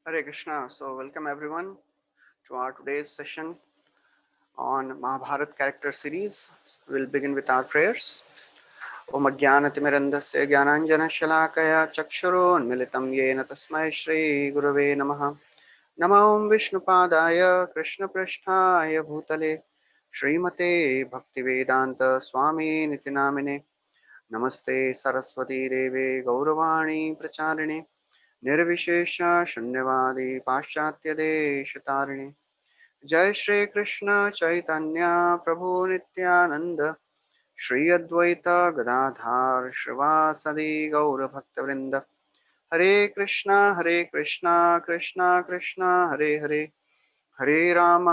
Hare Krishna. So, welcome everyone to our today's session on Mahabharat character series. We'll begin with our prayers. Om Ajnanatimirandasya Jnananjana Shalakaya Chakshurunmilitam Yena Tasmai Shri Gurave Namaha. Namo Om Vishnupadaya Krishna Prasthaya Bhutale Srimate Bhaktivedanta Swami Nitinamine Namaste Saraswati Deve Gauravani Pracharine निर्विशेष शून्यवादी पाश्चात्य देश तारिणे जय श्री कृष्ण चैतन्य प्रभु नित्यानंद श्री अद्वैत गदाधार श्रीवासदि गौर भक्तवृंद हरे Krishna Krishna Krishna Hare Hare Hare Ram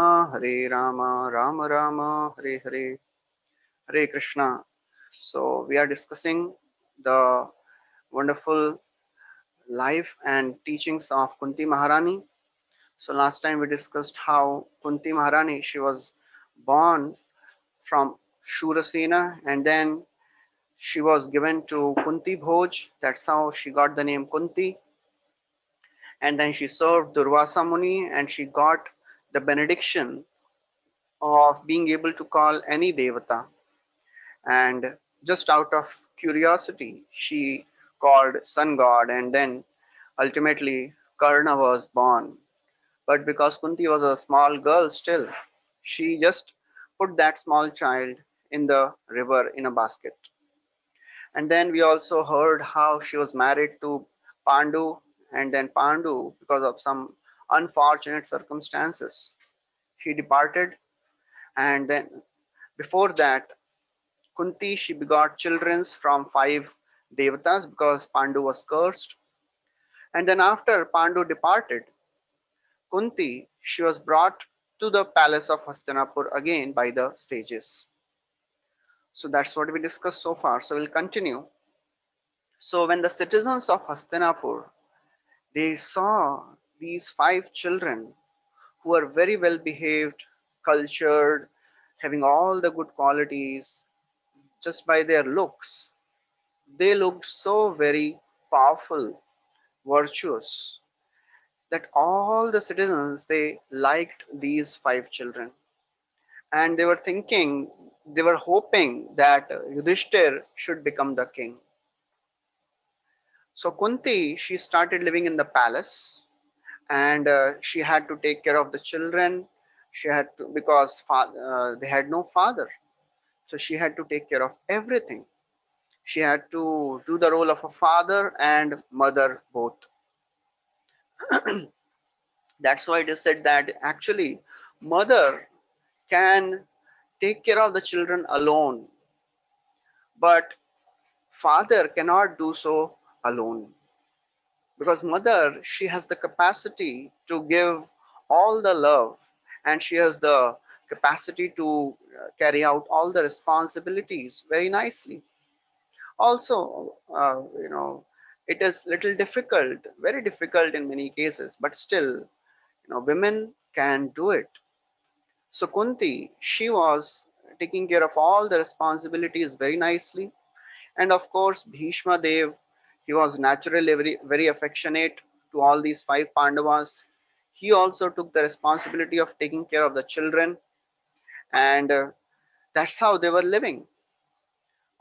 Ram Ram Hare Hare Hare Krishna. So we are discussing the wonderful life and teachings of Kunti Maharani. So last time we discussed how Kunti Maharani, she was born from Shurasena, and then she was given to Kunti Bhoj. That's how she got the name Kunti. And then she served Durvasa Muni and she got the benediction of being able to call any Devata. And just out of curiosity, she called Sun God, and then ultimately Karna was born. But because Kunti was a small girl still, she just put that small child in the river in a basket. And then we also heard how she was married to Pandu, and then Pandu, because of some unfortunate circumstances, he departed. And then before that, Kunti, she begot children from five devatas because Pandu was cursed. And then after Pandu departed, Kunti, she was brought to the palace of Hastinapur again by the sages. So that's what we discussed so far. So we'll continue. So when the citizens of Hastinapur, they saw these five children who were very well behaved, cultured, having all the good qualities just by their looks, they looked so very powerful, virtuous, that all the citizens they liked these five children, and they were thinking, they were hoping that Yudhishthir should become the king. So Kunti, she started living in the palace, and she had to take care of the children. She had to, because they had no father, so she had to take care of everything. She had to do the role of a father and mother both. That's why it is said that actually mother can take care of the children alone, but father cannot do so alone, because mother, she has the capacity to give all the love, and she has the capacity to carry out all the responsibilities very nicely. Also, it is little difficult, very difficult in many cases, but still, women can do it. So Kunti, she was taking care of all the responsibilities very nicely. And of course, Bhishma Dev, he was naturally very affectionate to all these five Pandavas. He also took the responsibility of taking care of the children, and that's how they were living.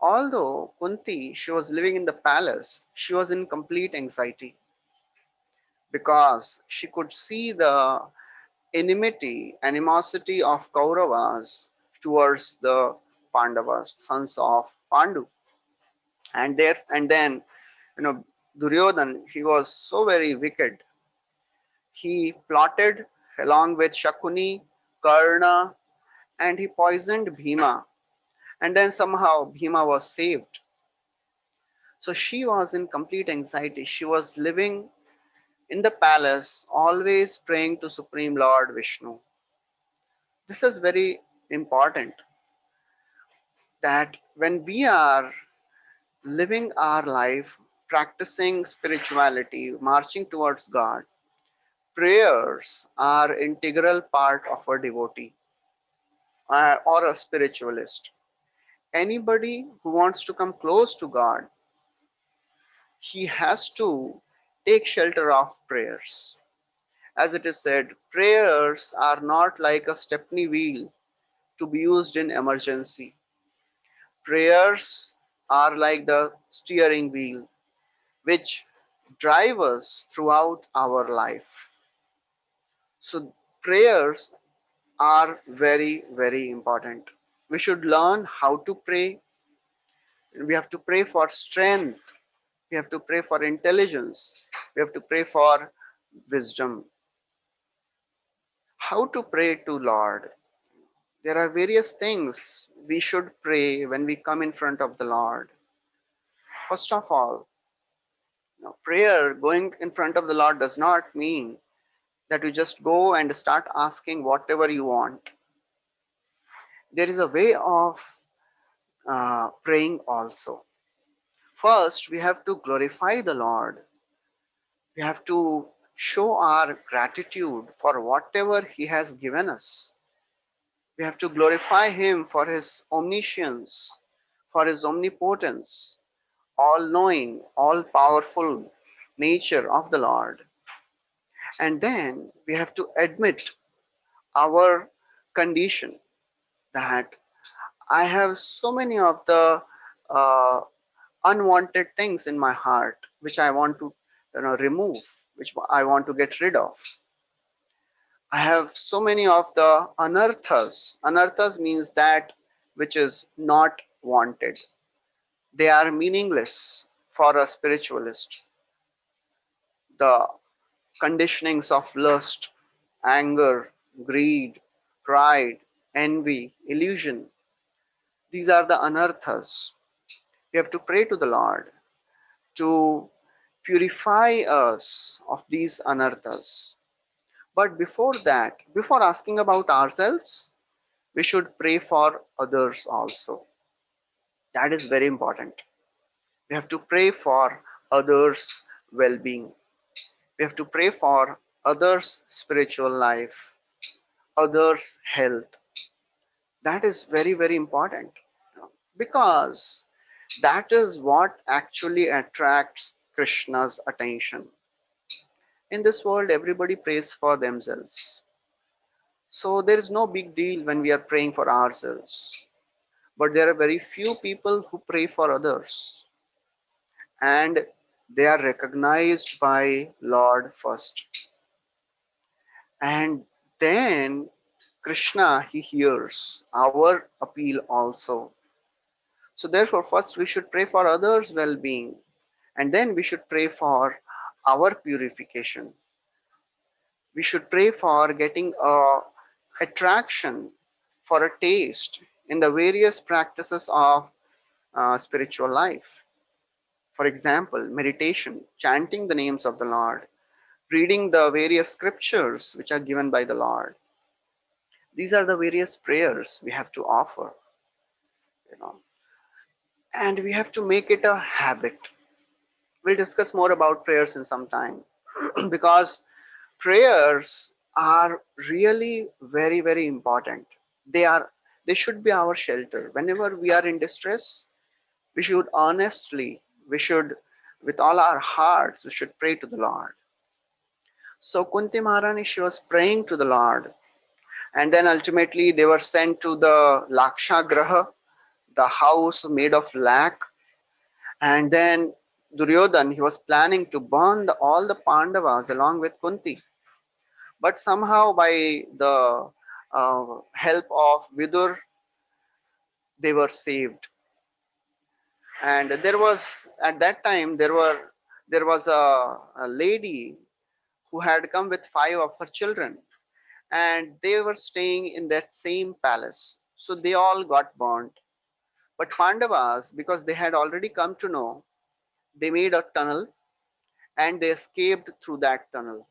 Although Kunti, she was living in the palace, she was in complete anxiety because she could see the animosity of Kauravas towards the Pandavas, sons of Pandu. And then, Duryodhan, he was so very wicked. He plotted along with Shakuni, Karna, and he poisoned Bhima. And then somehow Bhima was saved. So she was in complete anxiety. She was living in the palace, always praying to Supreme Lord Vishnu. This is very important, that when we are living our life, practicing spirituality, marching towards God, prayers are integral part of a devotee or a spiritualist. Anybody who wants to come close to God, he has to take shelter of prayers. As it is said, prayers are not like a stepney wheel to be used in emergency. Prayers are like the steering wheel which drive us throughout our life. So, prayers are very, very important. We should learn how to pray. We have to pray for strength. We have to pray for intelligence. We have to pray for wisdom. How to pray to Lord? There are various things we should pray when we come in front of the Lord. First of all, prayer going in front of the Lord does not mean that you just go and start asking whatever you want. There is a way of praying also. First, we have to glorify the Lord. We have to show our gratitude for whatever He has given us. We have to glorify Him for His omniscience, for His omnipotence, all knowing, all powerful nature of the Lord. And then we have to admit our condition that I have so many of the uh, unwanted things in my heart which I want to remove, which I want to get rid of. I have so many of the anarthas. Anarthas means that which is not wanted. They are meaningless for a spiritualist. The conditionings of lust, anger, greed, pride, envy, illusion, these are the anarthas. We have to pray to the Lord to purify us of these anarthas. But before that, before asking about ourselves, we should pray for others also. That is very important. We have to pray for others' well being. We have to pray for others' spiritual life, others' health. That is very, very important because that is what actually attracts Krishna's attention. In this world, everybody prays for themselves. So there is no big deal when we are praying for ourselves. But there are very few people who pray for others. And they are recognized by Lord first. And then Krishna, he hears our appeal also. So therefore, first we should pray for others' well-being. And then we should pray for our purification. We should pray for getting a attraction, for a taste in the various practices of spiritual life. For example, meditation, chanting the names of the Lord, reading the various scriptures which are given by the Lord. These are the various prayers we have to offer, you know, and we have to make it a habit. We'll discuss more about prayers in some time because prayers are really very, very important. They are they should be our shelter. Whenever we are in distress, we should honestly, we should with all our hearts, we should pray to the Lord. So Kunti Maharani, she was praying to the Lord, and then ultimately they were sent to the Laksha Graha, the house made of lac, and then Duryodhan, he was planning to burn all the Pandavas along with Kunti, but somehow by the help of Vidur, they were saved. And there was at that time there was a lady who had come with five of her children, and they were staying in that same palace. So they all got burnt. But Pandavas, because they had already come to know, they made a tunnel and they escaped through that tunnel.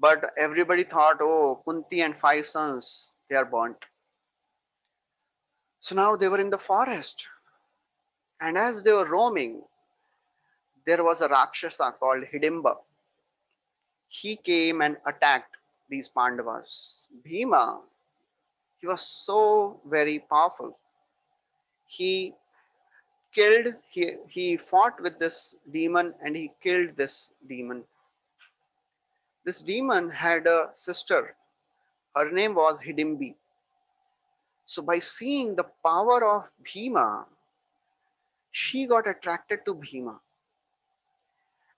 But everybody thought, oh, Kunti and five sons, they are burnt. So now they were in the forest. And as they were roaming, there was a Rakshasa called Hidimba. He came and attacked these Pandavas. Bhima, he was so very powerful. He he fought with this demon and he killed this demon. This demon had a sister. Her name was Hidimbi. So by seeing the power of Bhima, she got attracted to Bhima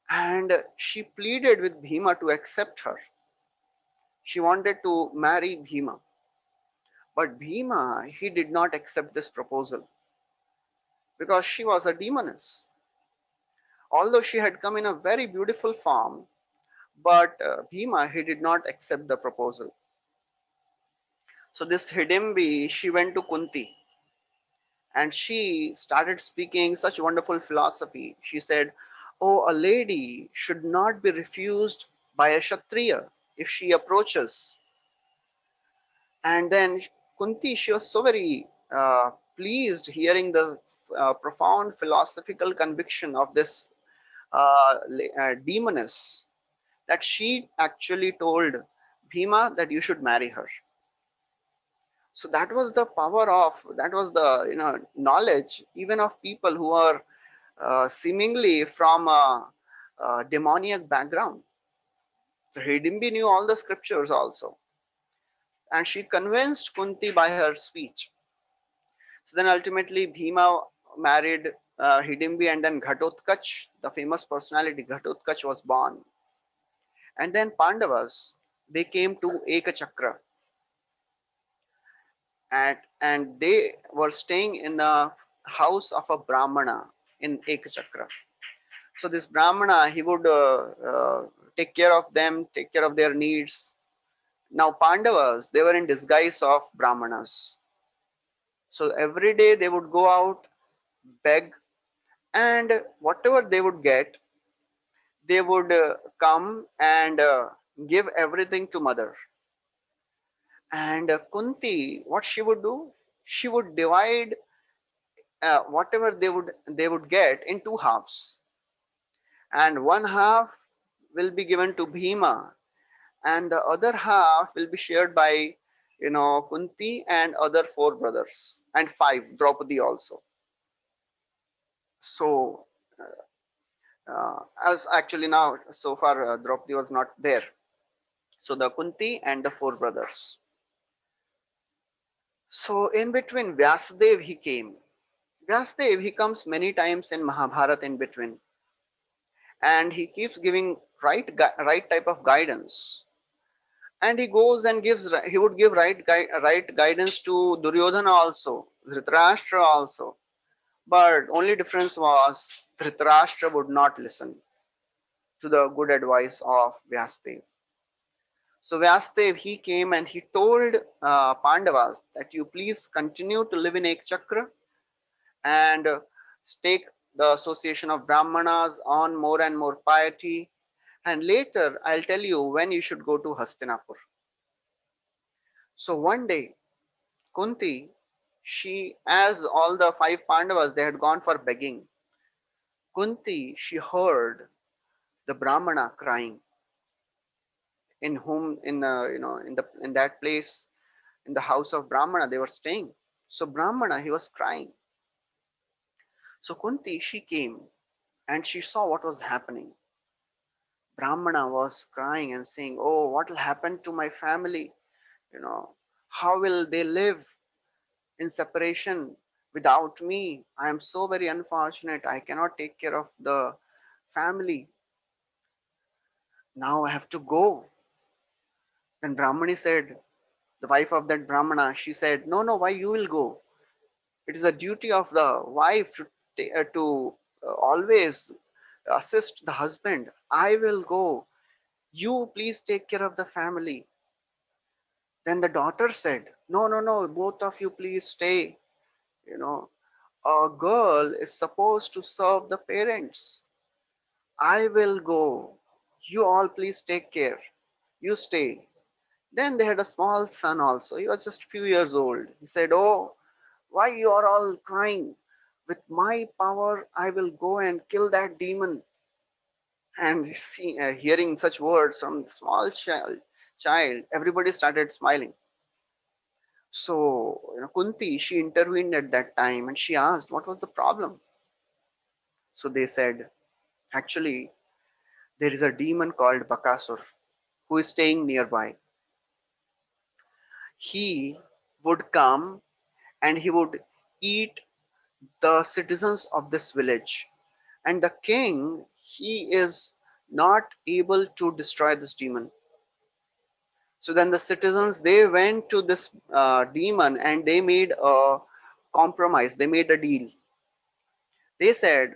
and she pleaded with Bhima to accept her. She wanted to marry Bhima, but Bhima, he did not accept this proposal because she was a demoness. Although she had come in a very beautiful form, but Bhima, he did not accept the proposal. So this Hidimbi, she went to Kunti and she started speaking such wonderful philosophy. She said, "Oh, a lady should not be refused by a Kshatriya if she approaches." And then Kunti, she was so very pleased hearing the profound philosophical conviction of this demoness that she actually told Bhima that you should marry her. So that was the power of, that was the knowledge even of people who are seemingly from a demoniac background. So Hidimbi knew all the scriptures also, and she convinced Kunti by her speech. So then ultimately Bhima married Hidimbi, and then Ghatotkach, the famous personality Ghatotkach, was born. And then Pandavas, they came to Ekachakra, and they were staying in the house of a Brahmana in Ekachakra. So this Brahmana, he would take care of them, take care of their needs. Now Pandavas, they were in disguise of Brahmanas. So every day they would go out, beg, and whatever they would get, they would come and give everything to mother. And Kunti, what she would do, she would divide whatever they would get in two halves, and one half will be given to Bhima, and the other half will be shared by Kunti and other four brothers and five Draupadi also. So as actually now so far Draupadi was not there. So the Kunti and the four brothers. So in between Vyasdev he came. Vyasdev, he comes many times in Mahabharata in between, and he keeps giving right type of guidance. And he goes and he would give right guidance to Duryodhana also, Dhritarashtra also. But only difference was Dhritarashtra would not listen to the good advice of Vyasdev. So Vyasdev, he came and he told Pandavas that you please continue to live in Ekchakra and stake the association of Brahmanas on more and more piety. And later I'll tell you when you should go to Hastinapur. So one day, Kunti, she, as all the five Pandavas, they had gone for begging. Kunti, she heard the Brahmana crying, in whom, in that place, in the house of Brahmana, they were staying. So Brahmana, he was crying. So Kunti, she came and she saw what was happening. Brahmana was crying and saying, "Oh, what will happen to my family? You know, how will they live in separation without me? I am so very unfortunate. I cannot take care of the family. Now I have to go." Then Brahmani said, the wife of that Brahmana, she said, "No, no, why you will go? It is a duty of the wife to always assist the husband. I will go. You please take care of the family." Then the daughter said, "No, no, no, both of you please stay. You know, a girl is supposed to serve the parents. I will go. You all please take care. You stay." Then they had a small son also. He was just few years old. He said, "Oh, why you are all crying? With my power, I will go and kill that demon." And hearing such words from the small child, everybody started smiling. So Kunti, she intervened at that time and she asked what was the problem. So they said, "Actually, there is a demon called Bakasur. who is staying nearby. He would come and he would eat the citizens of this village. And the king, he is not able to destroy this demon. So then the citizens, they went to this demon and they made a compromise. They made a deal. They said,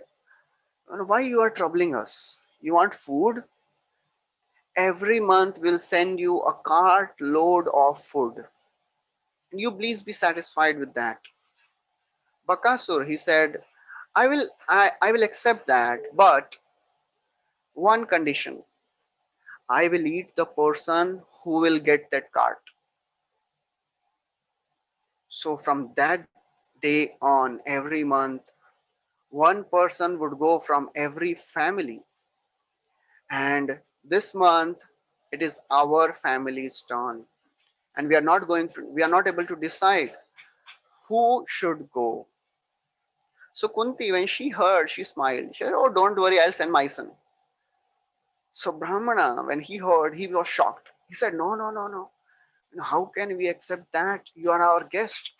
why you are troubling us? You want food? Every month we'll send you a cart load of food. And you please be satisfied with that. Bakasur, he said, I will accept that, but one condition. I will eat the person who will get that cart. So from that day on, every month, one person would go from every family. And this month, it is our family's turn. And we are not able to decide who should go. So Kunti, when she heard, she smiled. She said, oh, don't worry, I'll send my son. So Brahmana, when he heard, he was shocked. He said, no, no, no, no. How can we accept that? You are our guest.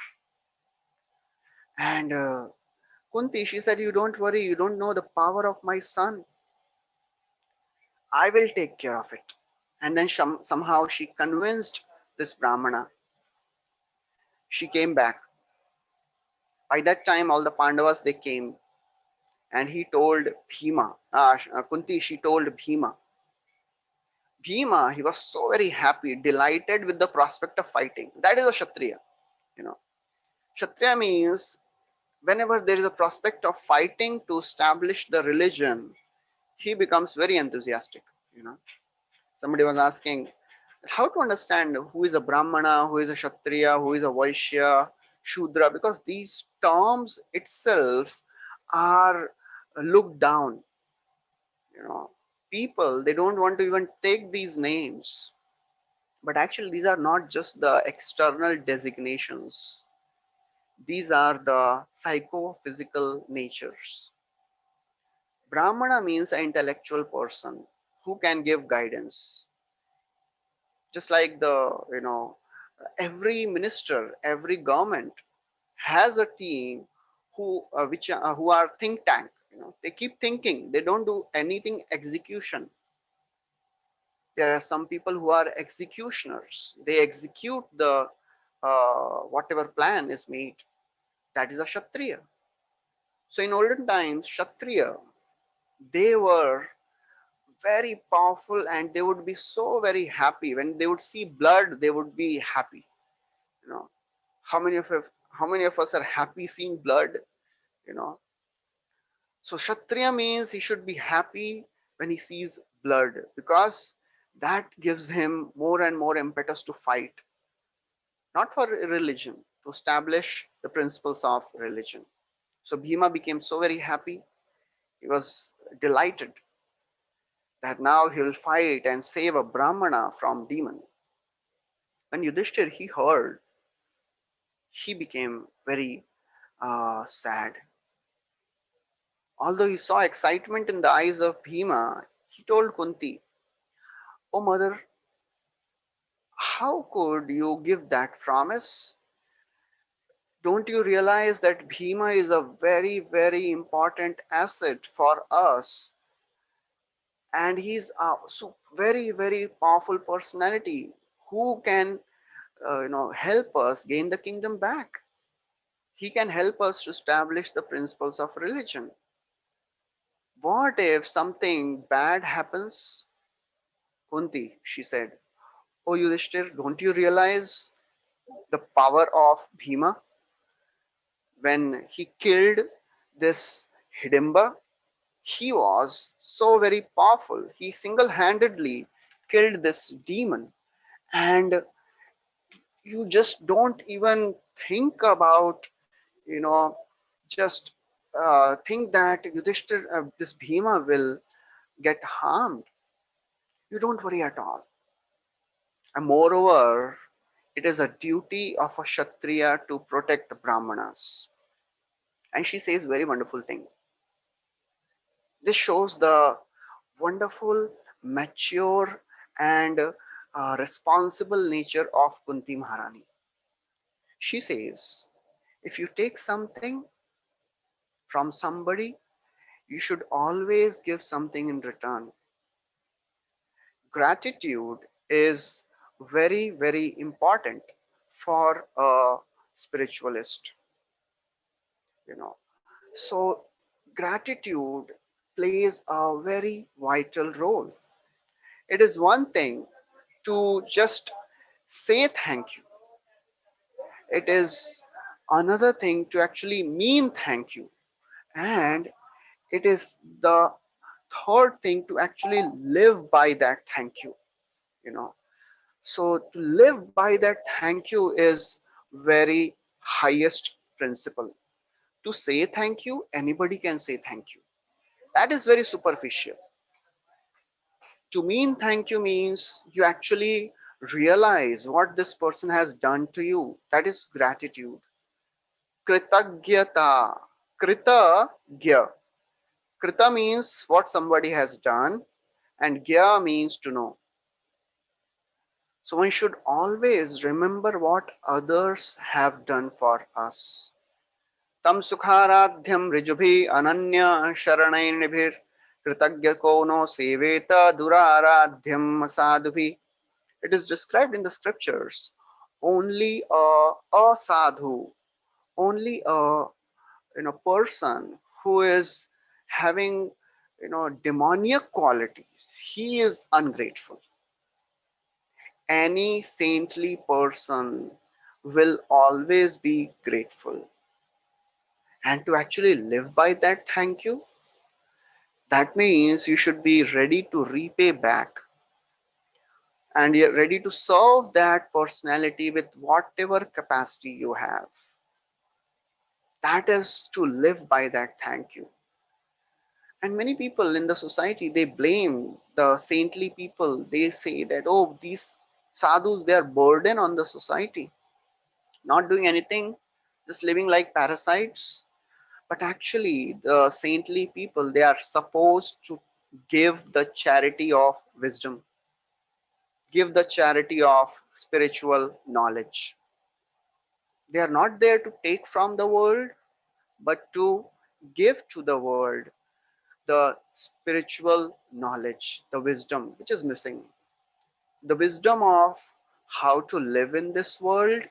And Kunti, she said, you don't worry, you don't know the power of my son. I will take care of it. And then somehow she convinced this Brahmana. She came back. By that time, all the Pandavas, they came. And he told Bhima, Kunti, she told Bhima. Bhima, he was so very happy, delighted with the prospect of fighting. That is a Kshatriya. You know, Kshatriya means whenever there is a prospect of fighting to establish the religion, he becomes very enthusiastic. You know, somebody was asking how to understand who is a Brahmana, who is a Kshatriya, who is a Vaishya, Shudra, because these terms itself are looked down. You know, people they don't want to even take these names, but actually these are not just the external designations. These are the psychophysical natures. Brahmana means an intellectual person who can give guidance. Just like every minister, every government has a team who are think tank. You know, they keep thinking. They don't do anything execution. There are some people who are executioners. They execute the whatever plan is made. That is a Kshatriya. So in olden times, Kshatriya, they were very powerful and they would be so very happy. When they would see blood, they would be happy. You know, how many of how many of us are happy seeing blood? You know, so Kshatriya means he should be happy when he sees blood because that gives him more and more impetus to fight, not for religion, to establish the principles of religion. So Bhima became so very happy. He was delighted that now he will fight and save a Brahmana from demon. When Yudhishthir he heard, he became very sad. Although he saw excitement in the eyes of Bhima, he told Kunti, "Oh mother, how could you give that promise? Don't you realize that Bhima is a very, very important asset for us? And he's a very, very powerful personality who can help us gain the kingdom back. He can help us to establish the principles of religion. What if something bad happens?" Kunti, she said, "Oh Yudhishthir, don't you realize the power of Bhima when he killed this Hidimba? He was so very powerful. He single-handedly killed this demon, and you just don't even think about, you know, just think that Yudhishthir, this Bhima will get harmed. You don't worry at all. And moreover, it is a duty of a Kshatriya to protect the Brahmanas." And she says very wonderful thing. This shows the wonderful, mature, and responsible nature of Kunti Maharani. She says, if you take something from somebody, you should always give something in return. Gratitude is very, very important for a spiritualist, you know. So, gratitude plays a very vital role. It is one thing to just say thank you, it is another thing to actually mean thank you, and it is the third thing to actually live by that thank you, you know. So to live by that thank you is very highest principle. To say thank you, anybody can say thank you. That is very superficial. To mean thank you means you actually realize what this person has done to you. That is gratitude. Kritagyata. Krita gya. Krita means what somebody has done, and gya means to know. So one should always remember what others have done for us. Tam sukharadhyam rijubhi ananya sharanainibhir kritagya kono seveta duraradhyam sadhubhi. It is described in the scriptures. Only a sadhu, only a person who is having demoniac qualities, he is ungrateful. Any saintly person will always be grateful, and to actually live by that thank you, that means you should be ready to repay back, and you're ready to serve that personality with whatever capacity you have. That is to live by that thank you. And many people in the society, they blame the saintly people. They say that, oh, these sadhus, they are burden on the society, not doing anything, just living like parasites. But actually, the saintly people, they are supposed to give the charity of wisdom, give the charity of spiritual knowledge. They are not there to take from the world, but to give to the world the spiritual knowledge, the wisdom which is missing, the wisdom of how to live in this world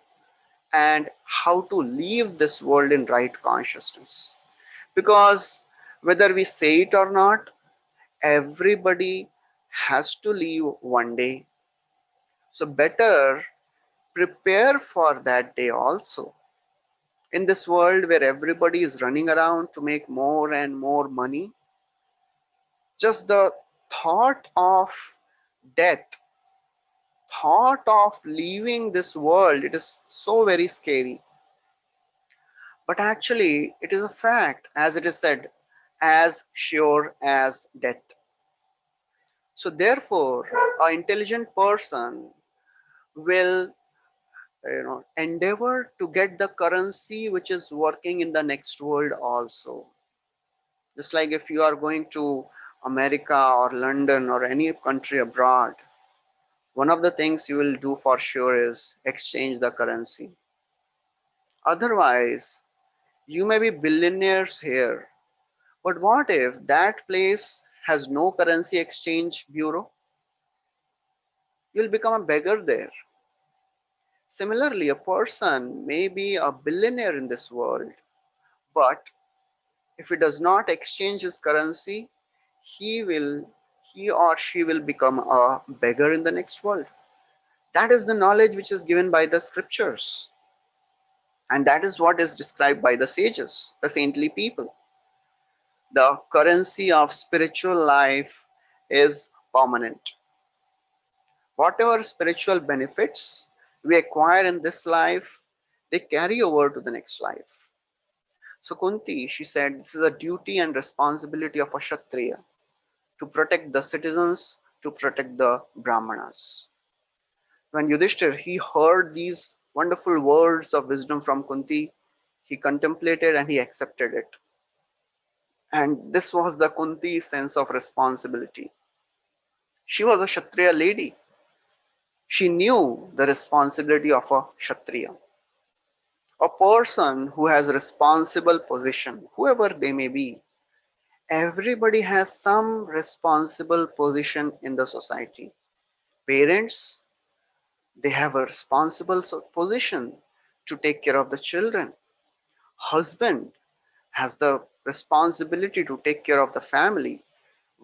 and how to leave this world in right consciousness. Because whether we say it or not, everybody has to leave one day. So, better prepare for that day also. In this world where everybody is running around to make more and more money, just the thought of death, thought of leaving this world, it is so very scary. But actually, it is a fact, as it is said, as sure as death. So, therefore, an intelligent person will endeavor to get the currency which is working in the next world also. Just like if you are going to America or London or any country abroad, one of the things you will do for sure is exchange the currency. Otherwise, you may be billionaires here, but what if that place has no currency exchange bureau? You'll become a beggar there. Similarly, a person may be a billionaire in this world, but if he does not exchange his currency, he will he or she will become a beggar in the next world. That is the knowledge which is given by the scriptures, and that is what is described by the sages, the saintly people. The currency of spiritual life is permanent. Whatever spiritual benefits we acquire in this life, they carry over to the next life. So Kunti, she said, this is a duty and responsibility of a Kshatriya to protect the citizens, to protect the Brahmanas. When Yudhishthir he heard these wonderful words of wisdom from Kunti, he contemplated and he accepted it. And this was the Kunti's sense of responsibility. She was a Kshatriya lady. She knew the responsibility of a Kshatriya, a person who has responsible position, whoever they may be. Everybody has some responsible position in the society. Parents, they have a responsible position to take care of the children. Husband has the responsibility to take care of the family.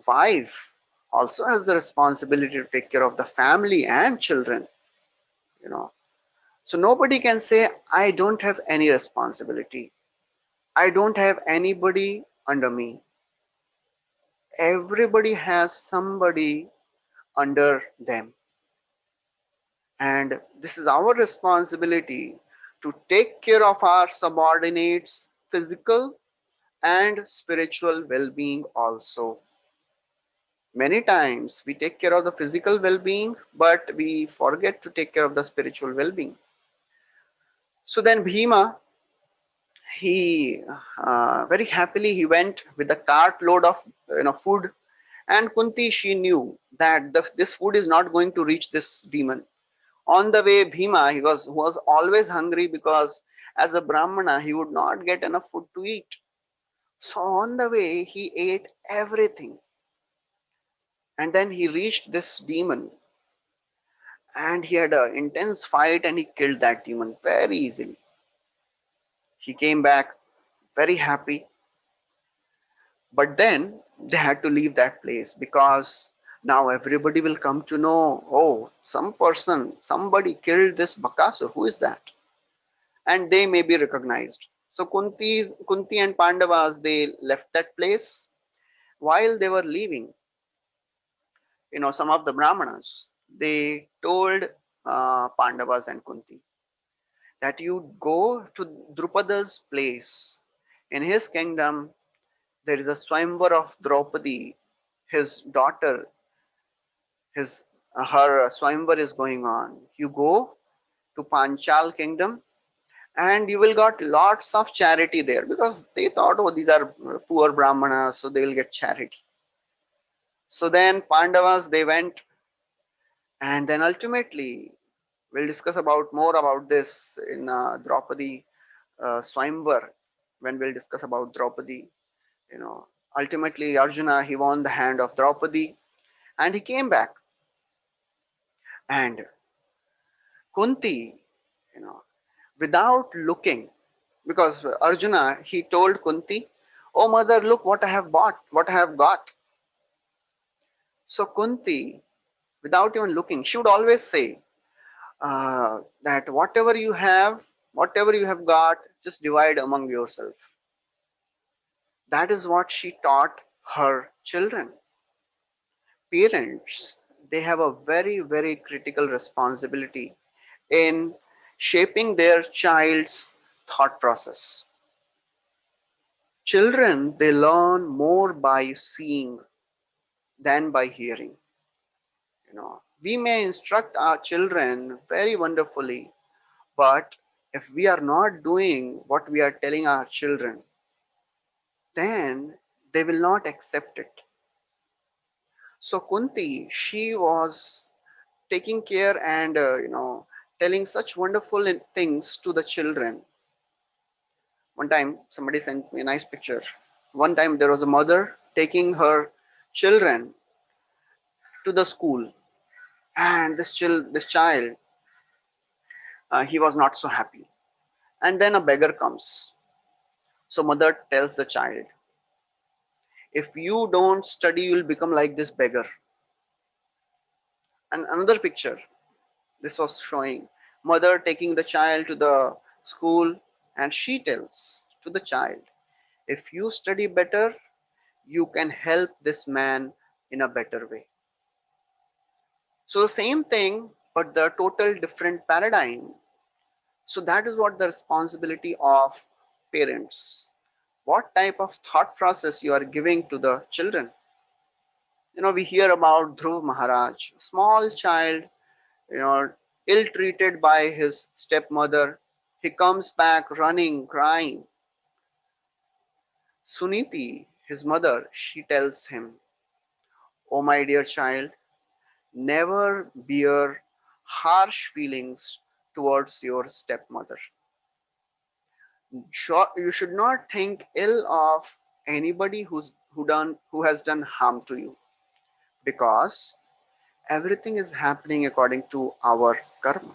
Wife also has the responsibility to take care of the family and children, you know. So nobody can say, I don't have any responsibility. I don't have anybody under me. Everybody has somebody under them. And this is our responsibility to take care of our subordinates' physical and spiritual well being also. Many times we take care of the physical well being, but we forget to take care of the spiritual well being. So then Bhima, he very happily he went with a cart load of food, and Kunti, she knew that this food is not going to reach this demon. On the way, Bhima, he was always hungry because as a Brahmana, he would not get enough food to eat. So on the way, he ate everything. And then he reached this demon and he had an intense fight and he killed that demon very easily. He came back very happy, but then they had to leave that place because now everybody will come to know, oh, somebody killed this Bakasur. Who is that? And they may be recognized. So Kunti and Pandavas, they left that place. While they were leaving, some of the Brahmanas, they told Pandavas and Kunti that you go to Drupada's place. In his kingdom, there is a Swayamvar of Draupadi, his daughter, his her Swayamvar is going on. You go to Panchal kingdom and you will got lots of charity there because they thought, oh, these are poor brahmanas, so they will get charity. So then Pandavas, they went, and then ultimately we'll discuss about more about this in Draupadi Swayamvar, when we'll discuss about Draupadi. Ultimately Arjuna, he won the hand of Draupadi and he came back. And Kunti, you know without looking, because Arjuna, he told Kunti, oh mother, look what I have bought, what I have got. So Kunti, without even looking, she would always say that whatever you have got, just divide among yourself. That is what she taught her children. Parents, they have a very, very critical responsibility in shaping their child's thought process. Children, they learn more by seeing than by hearing. We may instruct our children very wonderfully, but if we are not doing what we are telling our children, then they will not accept it. So Kunti, she was taking care and telling such wonderful things to the children. One time somebody sent me a nice picture. One time there was a mother taking her children to the school, and this child, he was not so happy. And then a beggar comes. So mother tells the child, if you don't study, you'll become like this beggar. And another picture, this was showing mother taking the child to the school, and she tells to the child, if you study better, you can help this man in a better way. So the same thing, but the total different paradigm. So that is what the responsibility of parents. What type of thought process you are giving to the children? We hear about Dhruv Maharaj, small child, you know, ill-treated by his stepmother. He comes back running, crying. Suniti, his mother, she tells him, oh my dear child, never bear harsh feelings towards your stepmother. You should not think ill of anybody who has done harm to you, because everything is happening according to our karma.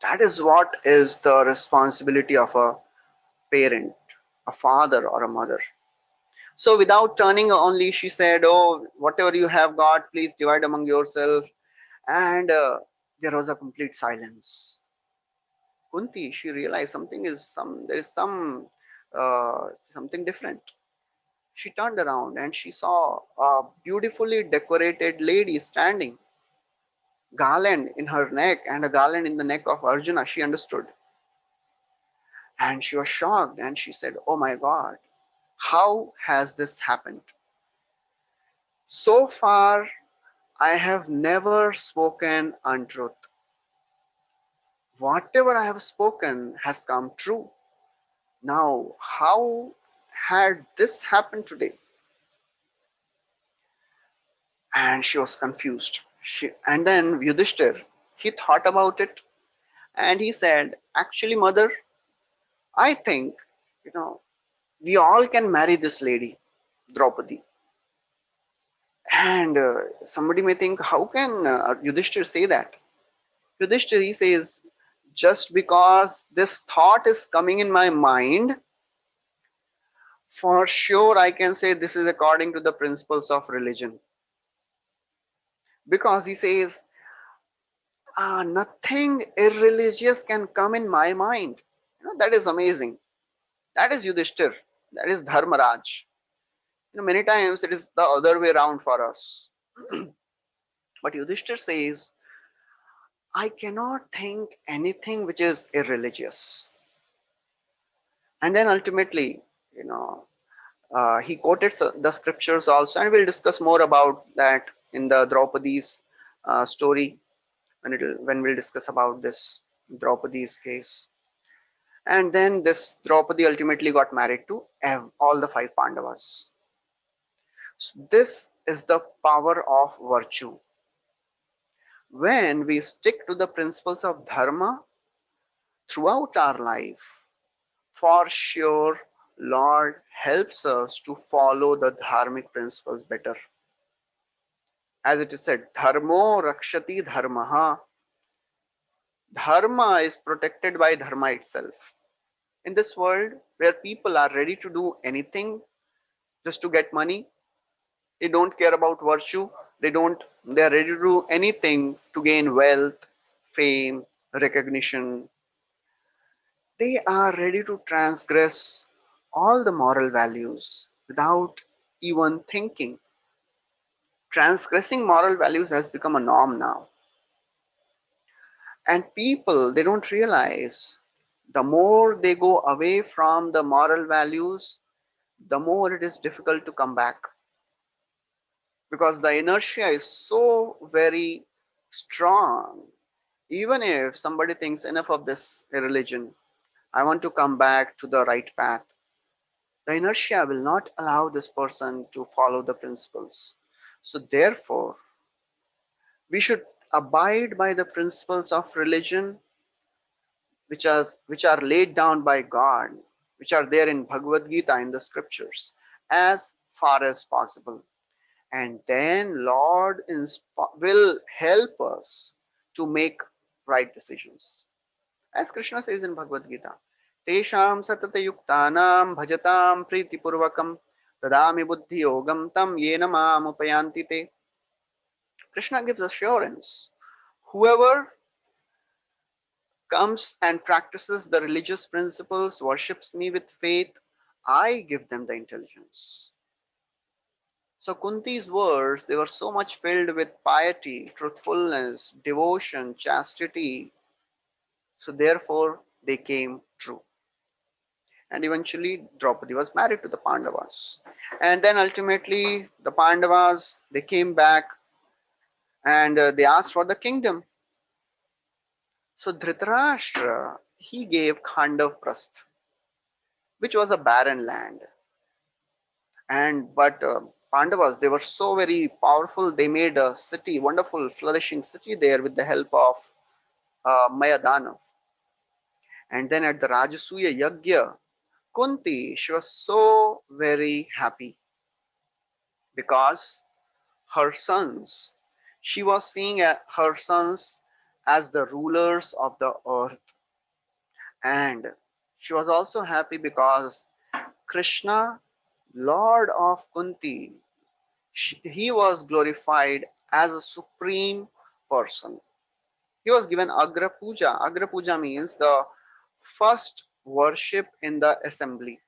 That is what is the responsibility of a parent, a father or a mother. So without turning only, she said, "Oh, whatever you have got, please divide among yourself." And there was a complete silence. Kunti, she realized there is something different. She turned around and she saw a beautifully decorated lady standing, garland in her neck and a garland in the neck of Arjuna. She understood, and she was shocked and she said, "Oh my God, how has this happened? So far, I have never spoken untruth. Whatever I have spoken has come true. Now, how had this happened today?" And she was confused. And then Yudhishthir, he thought about it and he said, "Actually, mother, I think, you know, we all can marry this lady, Draupadi." And somebody may think, how can Yudhishthir say that? Yudhishthir, he says, just because this thought is coming in my mind, for sure I can say this is according to the principles of religion. Because he says, nothing irreligious can come in my mind. That is amazing. That is Yudhishthir. That is Dharmaraj. Many times it is the other way around for us. But Yudhishthir says, I cannot think anything which is irreligious. And then ultimately, you know, he quoted the scriptures also, and we'll discuss more about that in the Draupadi's story when we'll discuss about this Draupadi's case. And then this Draupadi ultimately got married to all the five Pandavas. So this is the power of virtue. When we stick to the principles of dharma throughout our life, for sure, Lord helps us to follow the dharmic principles better. As it is said, dharmo rakshati dharmaha. Dharma is protected by dharma itself. In this world where people are ready to do anything just to get money, they don't care about virtue. They are ready to do anything to gain wealth, fame, recognition. They are ready to transgress all the moral values without even thinking. Transgressing moral values has become a norm now. And people, they don't realize the more they go away from the moral values, the more it is difficult to come back, because the inertia is so very strong. Even if somebody thinks enough of this religion, I want to come back to the right path, the inertia will not allow this person to follow the principles. So, therefore, we should abide by the principles of religion which are laid down by God, which are there in Bhagavad Gita in the scriptures, as far as possible. And then Lord will help us to make right decisions. As Krishna says in Bhagavad Gita, Tesham satatayuktanam bhajatam pritipurvakam tadami buddhi yogam tam yena mam upayanti te. Krishna gives assurance. Whoever comes and practices the religious principles, worships me with faith, I give them the intelligence. So Kunti's words, they were so much filled with piety, truthfulness, devotion, chastity. So therefore, they came true. And eventually, Draupadi was married to the Pandavas. And then ultimately, the Pandavas, they came back and they asked for the kingdom. So Dhritarashtra, he gave Khandavprasth, which was a barren land. And but Pandavas, they were so very powerful. They made a city, wonderful, flourishing city there with the help of Mayadana. And then at the Rajasuya Yagya, Kunti, she was so very happy because her sons, she was seeing her sons as the rulers of the earth. And she was also happy because Krishna, Lord of Kunti, he was glorified as a supreme person. He was given Agra Puja. Agra Puja means the first worship in the assembly,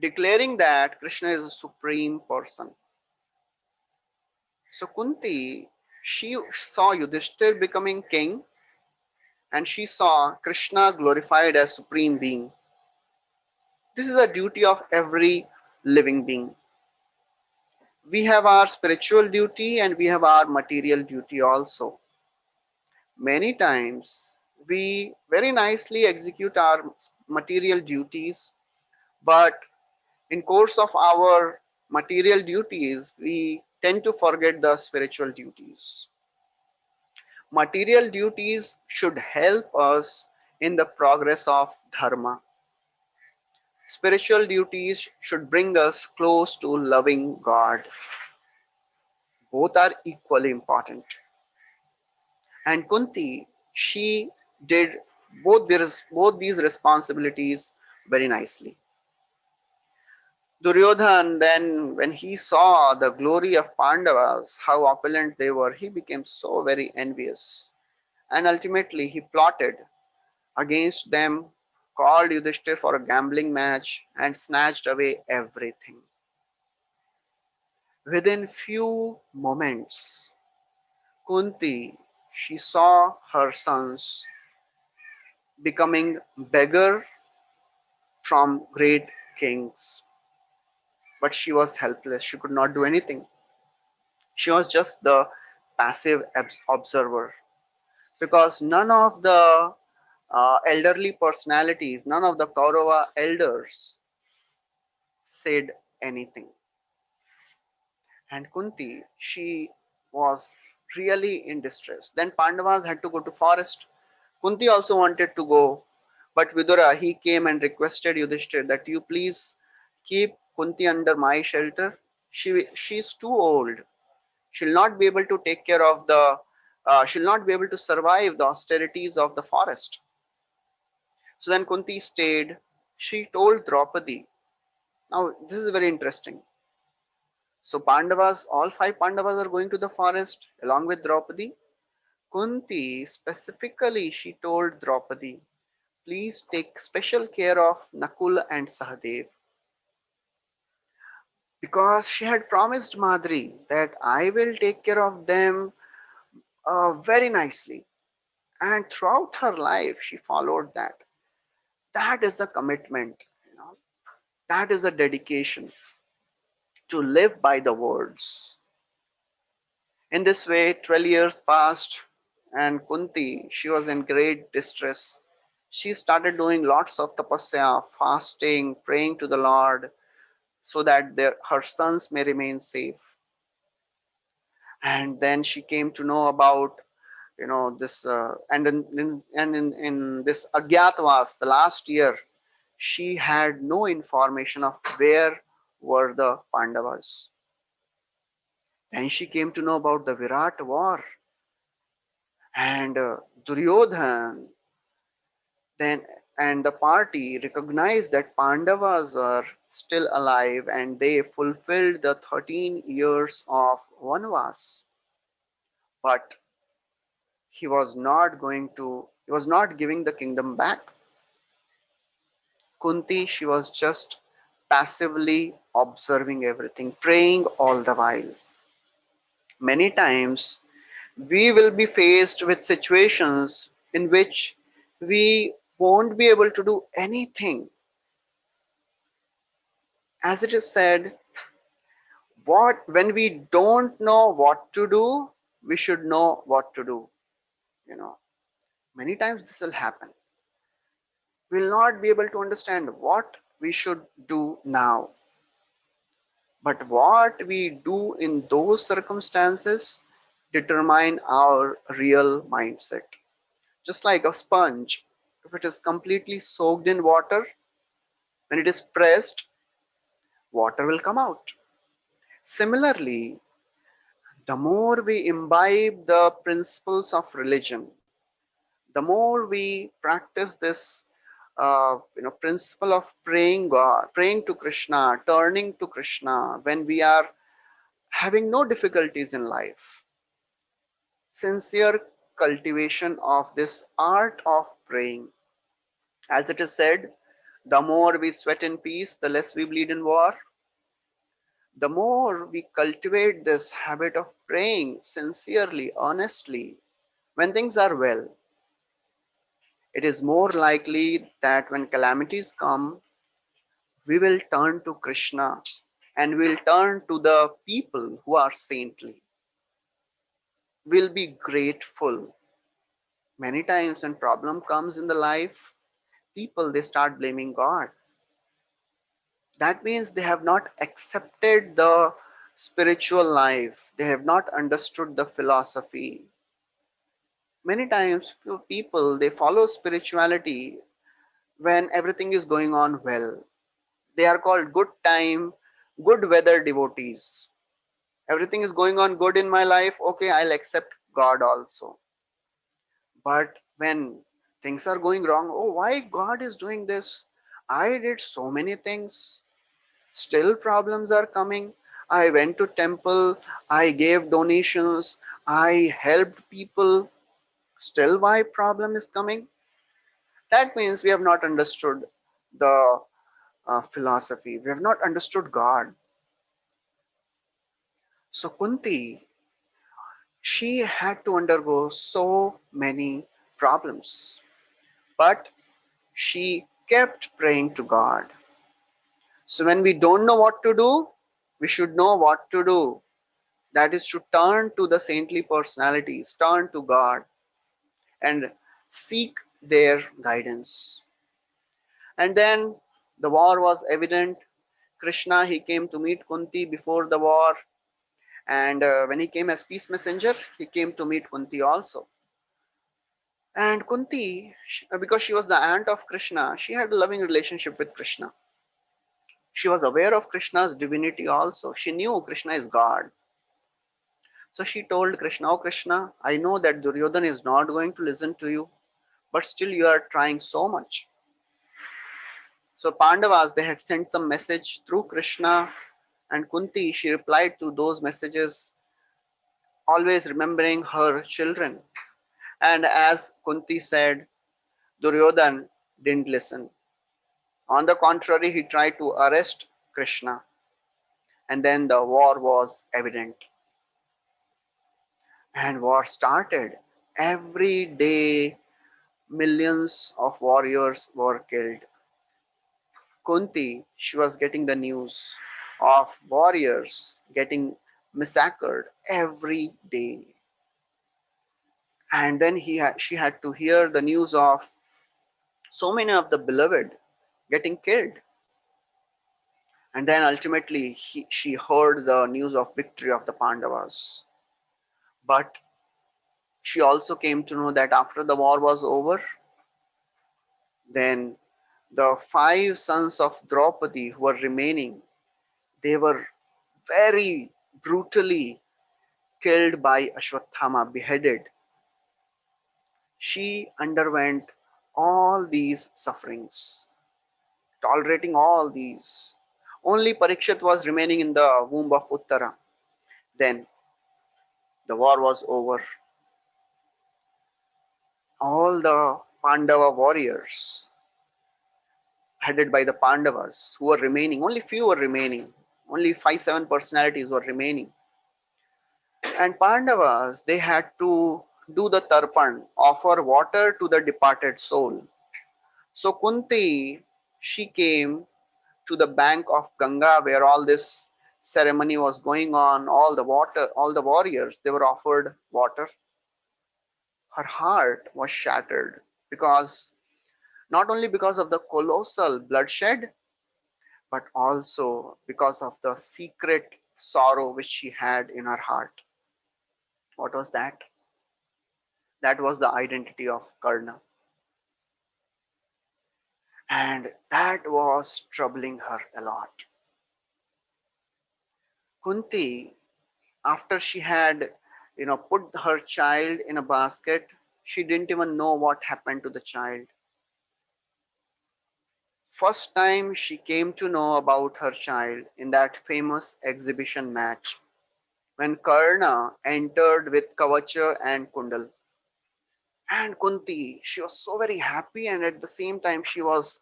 declaring that Krishna is a supreme person. So Kunti, she saw Yudhishthir becoming king and she saw Krishna glorified as supreme being. This is the duty of every living being. We have our spiritual duty and we have our material duty also. Many times we very nicely execute our material duties, but in course of our material duties we tend to forget the spiritual duties. Material duties should help us in the progress of dharma. Spiritual duties should bring us close to loving God. Both are equally important. And Kunti, she did both these responsibilities very nicely. Duryodhan then, when he saw the glory of Pandavas, how opulent they were, he became so very envious. And ultimately he plotted against them, called Yudhishthir for a gambling match, and snatched away everything. Within few moments, Kunti, she saw her sons becoming beggar from great kings, but she was helpless. She could not do anything. She was just the passive observer because none of the elderly personalities, none of the Kaurava elders said anything. And Kunti, she was really in distress. Then Pandavas had to go to forest. Kunti also wanted to go, but Vidura, he came and requested Yudhishthir that you please keep Kunti under my shelter. She's too old. She'll not be able to take care of the. She'll not be able to survive the austerities of the forest. So then Kunti stayed. She told Draupadi. Now this is very interesting. So Pandavas, all five Pandavas are going to the forest along with Draupadi. Kunti specifically, she told Draupadi, please take special care of Nakul and Sahadev because she had promised Madri that I will take care of them very nicely. And throughout her life, she followed that. That is a commitment, you know, that is a dedication to live by the words. In this way, 12 years passed, and Kunti, she was in great distress. She started doing lots of tapasya, fasting, praying to the Lord so that her sons may remain safe. And then she came to know about, this, and in this Agyatavas, the last year, she had no information of where were the Pandavas. Then she came to know about the Virat war and Duryodhan then and the party recognized that Pandavas are still alive and they fulfilled the 13 years of Vanvas. But he was not giving the kingdom back. Kunti, she was just passively observing everything, praying all the while. Many times we will be faced with situations in which we won't be able to do anything. As it is said, what when we don't know what to do, we should know what to do. You know, many times this will happen. We will not be able to understand what we should do now. But what we do in those circumstances determine our real mindset. Just like a sponge, if it is completely soaked in water, when it is pressed, water will come out. Similarly, the more we imbibe the principles of religion, the more we practice this principle of praying God, praying to Krishna, turning to Krishna when we are having no difficulties in life. Sincere cultivation of this art of praying. As it is said, the more we sweat in peace, the less we bleed in war. The more we cultivate this habit of praying sincerely, honestly, when things are well, it is more likely that when calamities come, we will turn to Krishna and we'll turn to the people who are saintly. We'll be grateful. Many times when problem comes in the life, people they start blaming God. That means they have not accepted the spiritual life. They have not understood the philosophy. Many times people they follow spirituality when everything is going on well. They are called good time, good weather devotees. Everything is going on good in my life, okay, I'll accept God also. But when things are going wrong, oh, why God is doing this? I did so many things, still problems are coming. I went to temple, I gave donations, I helped people, still why problem is coming? That means we have not understood the philosophy, we have not understood God. So Kunti, she had to undergo so many problems, but she kept praying to God. So when we don't know what to do, we should know what to do. That is to turn to the saintly personalities, turn to God and seek their guidance. And then the war was evident. Krishna, he came to meet Kunti before the war. And when he came as peace messenger, he came to meet Kunti also. And Kunti, because she was the aunt of Krishna, she had a loving relationship with Krishna. She was aware of Krishna's divinity also. She knew Krishna is God. So she told Krishna, oh Krishna, I know that Duryodhana is not going to listen to you, but still you are trying so much. So Pandavas, they had sent some message through Krishna, and Kunti, she replied to those messages, always remembering her children. And as Kunti said, Duryodhana didn't listen. On the contrary, he tried to arrest Krishna, and then the war was evident. And war started. Every day, millions of warriors were killed. Kunti, she was getting the news of warriors getting massacred every day. And then she had to hear the news of so many of the beloved getting killed. And then ultimately, she heard the news of victory of the Pandavas. But she also came to know that after the war was over, then the five sons of Draupadi who were remaining, they were very brutally killed by Ashwatthama, beheaded. She underwent all these sufferings, tolerating all these. Only Parikshit was remaining in the womb of Uttara. Then the war was over. All the Pandava warriors, headed by the Pandavas, who were remaining, only few were remaining, only 5 7 personalities were remaining. And Pandavas, they had to do the tarpan, offer water to the departed soul. So Kunti, she came to the bank of Ganga where all this ceremony was going on. All the water, all the warriors, they were offered water. Her heart was shattered because not only because of the colossal bloodshed, but also because of the secret sorrow which she had in her heart. What was that? That was the identity of Karna, and that was troubling her a lot. Kunti, after she had, put her child in a basket, she didn't even know what happened to the child. First time she came to know about her child in that famous exhibition match when Karna entered with Kavacha and Kundal. And Kunti, she was so very happy, and at the same time she was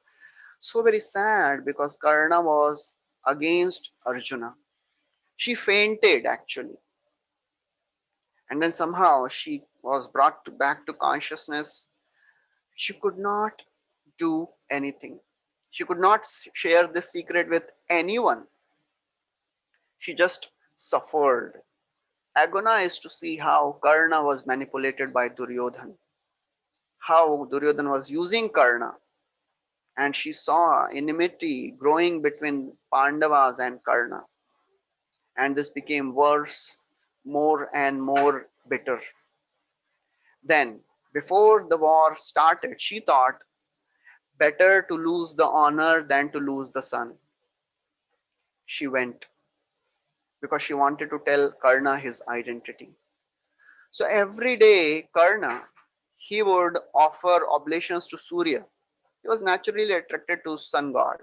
so very sad because Karna was against Arjuna. She fainted actually, and then somehow she was brought back to consciousness. She could not do anything. She could not share this secret with anyone. She just suffered, agonized to see how Karna was manipulated by Duryodhan, how Duryodhan was using Karna, and she saw enmity growing between Pandavas and Karna, and this became worse, more and more bitter. Then, before the war started, she thought better to lose the honor than to lose the son. She went because she wanted to tell Karna his identity. So every day, Karna, he would offer oblations to Surya. He was naturally attracted to sun god.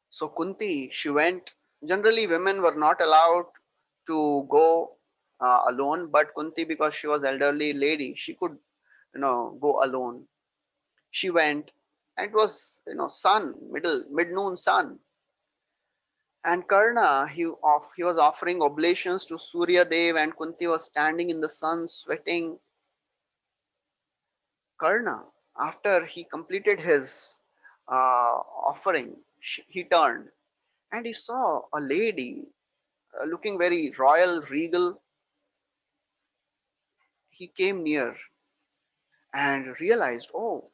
So Kunti, she went. Generally, women were not allowed to go alone, but Kunti, because she was elderly lady, she could, go alone. She went, and it was, sun, mid noon sun, and Karna, he was offering oblations to Surya Dev, and Kunti was standing in the sun, sweating. Karna, after he completed his offering, he turned and he saw a lady looking very royal, regal. He came near and realized, oh,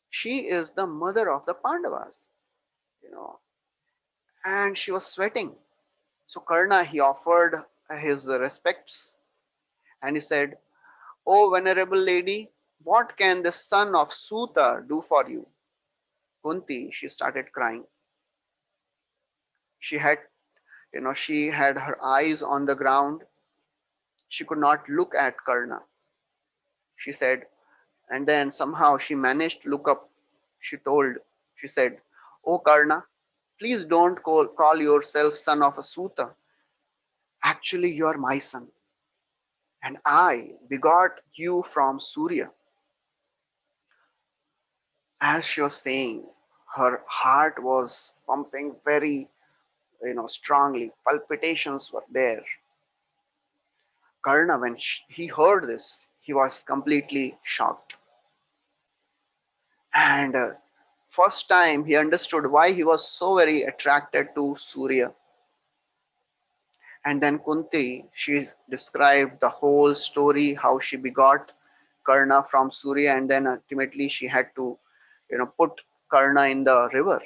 she is the mother of the Pandavas, you know, and she was sweating. So Karna, he offered his respects and he said, "Oh, venerable lady, what can the son of Suta do for you?" Kunti, she started crying. She had, she had her eyes on the ground. She could not look at Karna. She said, and then somehow she managed to look up. She said, "Oh Karna, please don't call yourself son of a Suta. Actually, you are my son, and I begot you from Surya." As she was saying, her heart was pumping very, strongly. Palpitations were there. Karna, when he heard this, he was completely shocked. And first time he understood why he was so very attracted to Surya. And then Kunti, she described the whole story, how she begot Karna from Surya, and then ultimately she had to, put Karna in the river.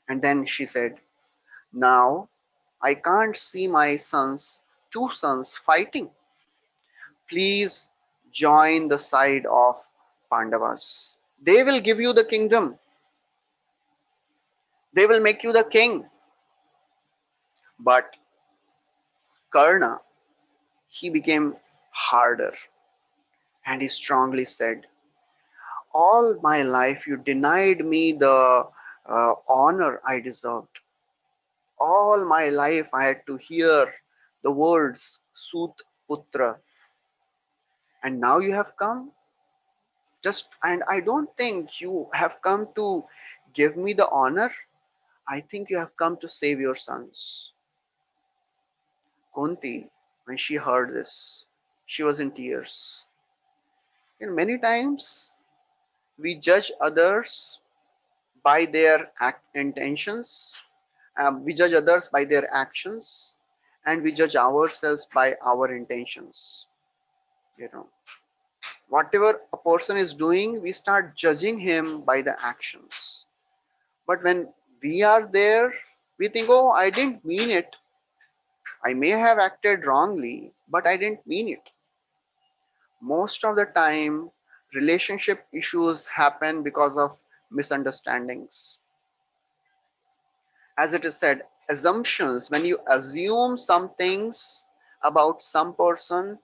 And then she said, "Now I can't see my two sons fighting. Please join the side of Pandavas. They will give you the kingdom. They will make you the king." But Karna, he became harder, and he strongly said, "All my life you denied me the honor I deserved. All my life I had to hear the words Sut Putra, and now you have come just, and I don't think you have come to give me the honor. I think you have come to save your sons." Kunti, when she heard this, she was in tears. Many times we judge others by their intentions, we judge others by their actions, and we judge ourselves by our intentions. You know, whatever a person is doing, we start judging him by the actions. But when we are there, we think, oh, I didn't mean it. I may have acted wrongly, but I didn't mean it. Most of the time, relationship issues happen because of misunderstandings. As it is said, assumptions, when you assume some things about some person,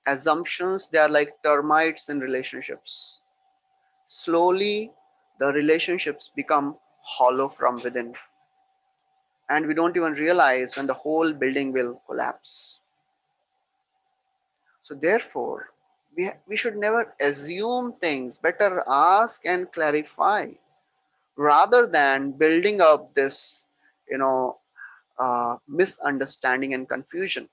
assumptions, they are like termites in relationships. Slowly, the relationships become hollow from within, and we don't even realize when the whole building will collapse. So, therefore, we should never assume things, better ask and clarify rather than building up this, you know, misunderstanding and confusion.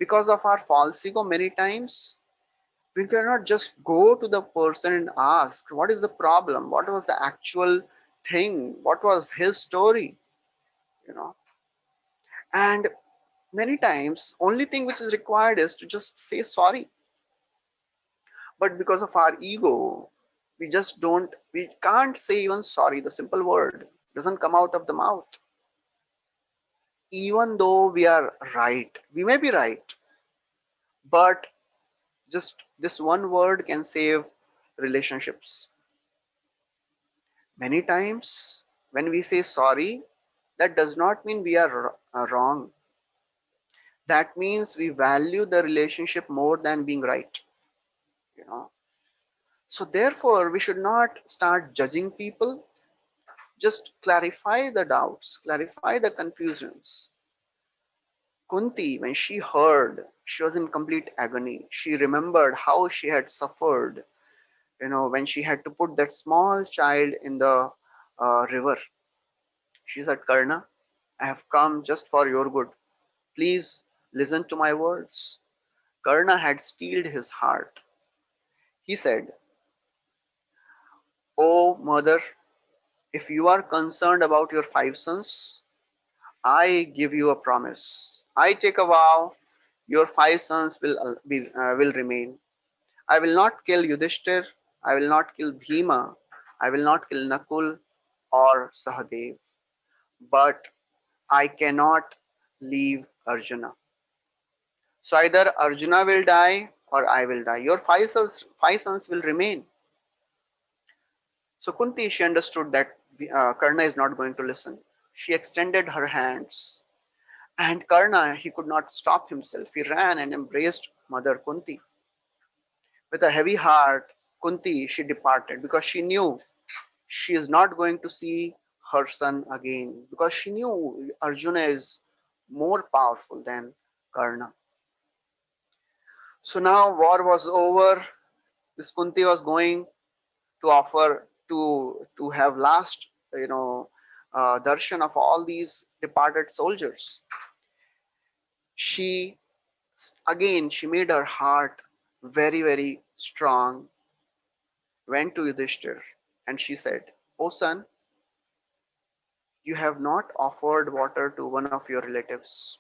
Because of our false ego, many times we cannot just go to the person and ask, what is the problem? What was the actual thing? What was his story? You know, and many times, only thing which is required is to just say sorry. But because of our ego, we can't say even sorry. The simple word doesn't come out of the mouth. Even though we are right, we may be right, but just this one word can save relationships. Many times, when we say sorry, that does not mean we are wrong. That means we value the relationship more than being right. You know. So therefore, we should not start judging people. Just clarify the doubts, clarify the confusions. Kunti, when she heard, she was in complete agony. She remembered how she had suffered, when she had to put that small child in the river. She said, Karna, I have come just for your good. Please listen to my words. Karna had steeled his heart. He said, "O mother, if you are concerned about your 5 sons, I give you a promise. I take a vow, your 5 sons will remain. I will not kill Yudhishthir, I will not kill Bhima, I will not kill Nakul or Sahadev, but I cannot leave Arjuna. So either Arjuna will die or I will die. Your 5 sons will remain." So Kunti, she understood that Karna is not going to listen. She extended her hands, and Karna, he could not stop himself. He ran and embraced Mother Kunti. With a heavy heart, Kunti, she departed because she knew she is not going to see her son again, because she knew Arjuna is more powerful than Karna. So now war was over. This Kunti was going to offer to have last, darshan of all these departed soldiers. She again, she made her heart very, very strong, went to Yudhishthir, and she said, "O son, you have not offered water to one of your relatives."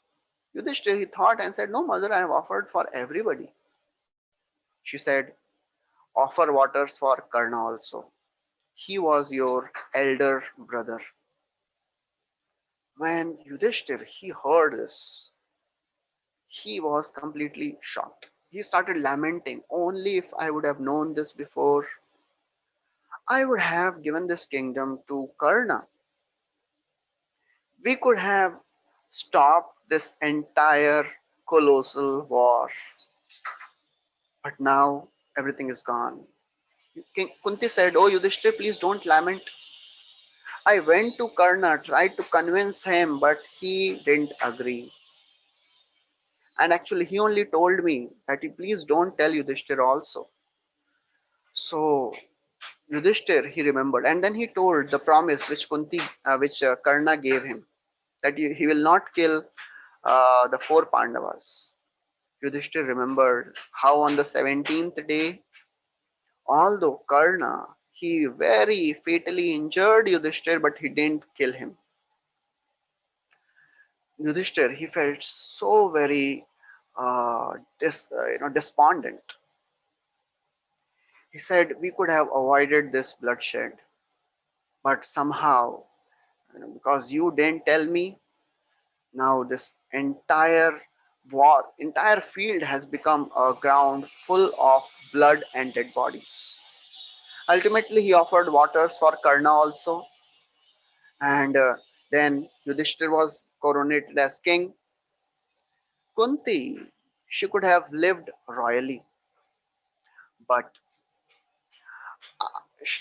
Yudhishthir, he thought and said, "No, mother, I have offered for everybody." She said, "Offer waters for Karna also. He was your elder brother." When Yudhishthir, he heard this, he was completely shocked. He started lamenting, "Only if I would have known this before, I would have given this kingdom to Karna. We could have stopped this entire colossal war. But now everything is gone." King Kunti said, "Oh Yudhishthir, please don't lament. I went to Karna, tried to convince him, but he didn't agree. And actually, he only told me that you please don't tell Yudhishthir also." So Yudhishthir, he remembered, and then he told the promise which Karna gave him, that he will not kill the 4 Pandavas. Yudhishthir remembered how on the 17th day, although Karna, he very fatally injured Yudhishthir, but he didn't kill him. Yudhishthir, he felt so very despondent. He said, "We could have avoided this bloodshed. But somehow, because you didn't tell me, now this entire field has become a ground full of blood and dead bodies. Ultimately, he offered waters for Karna also, and then Yudhishthir was coronated as king. Kunti, she could have lived royally, but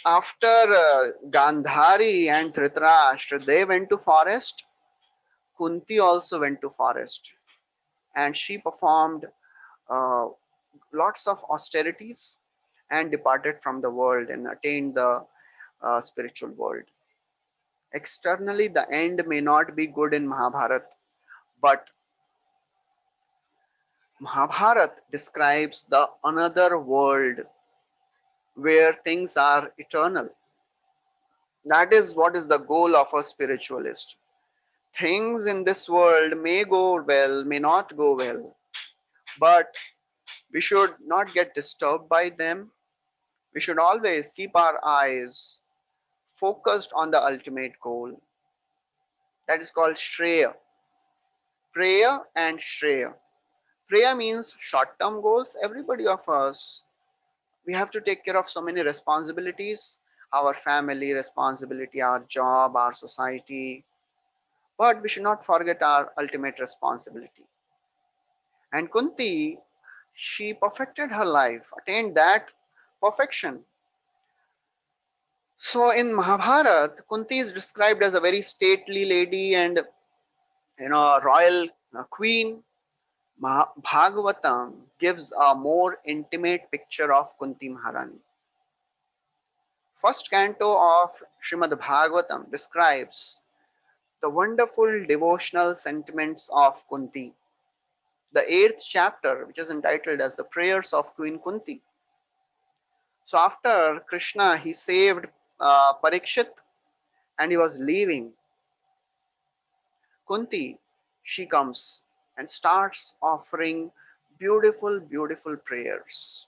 after Gandhari and Dhritarashtra, they went to forest. Kunti also went to forest, and she performed uh, lots of austerities and departed from the world and attained the spiritual world. Externally, the end may not be good in Mahabharata, but Mahabharata describes the another world where things are eternal. That is what is the goal of a spiritualist. Things in this world may go well, may not go well, but we should not get disturbed by them. We should always keep our eyes focused on the ultimate goal. That is called Shreya. Prayer and Shreya. Prayer means short term goals. Everybody of us, we have to take care of so many responsibilities, our family responsibility, our job, our society. But we should not forget our ultimate responsibility. And Kunti, she perfected her life, attained that perfection. So in Mahabharata, Kunti is described as a very stately lady and royal queen. Bhagavatam gives a more intimate picture of Kunti Maharani. First canto of Srimad Bhagavatam describes the wonderful devotional sentiments of Kunti. The eighth chapter, which is entitled as the prayers of Queen Kunti. So after Krishna, he saved Parikshit and he was leaving. Kunti, she comes and starts offering beautiful, beautiful prayers.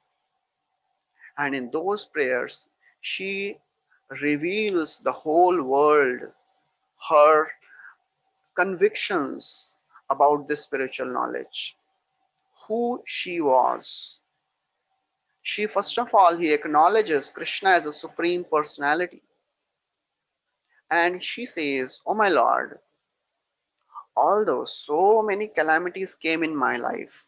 And in those prayers, she reveals the whole world her convictions about this spiritual knowledge, who she was. She first of all he acknowledges Krishna as a supreme personality, and she says, "Oh my Lord, although so many calamities came in my life,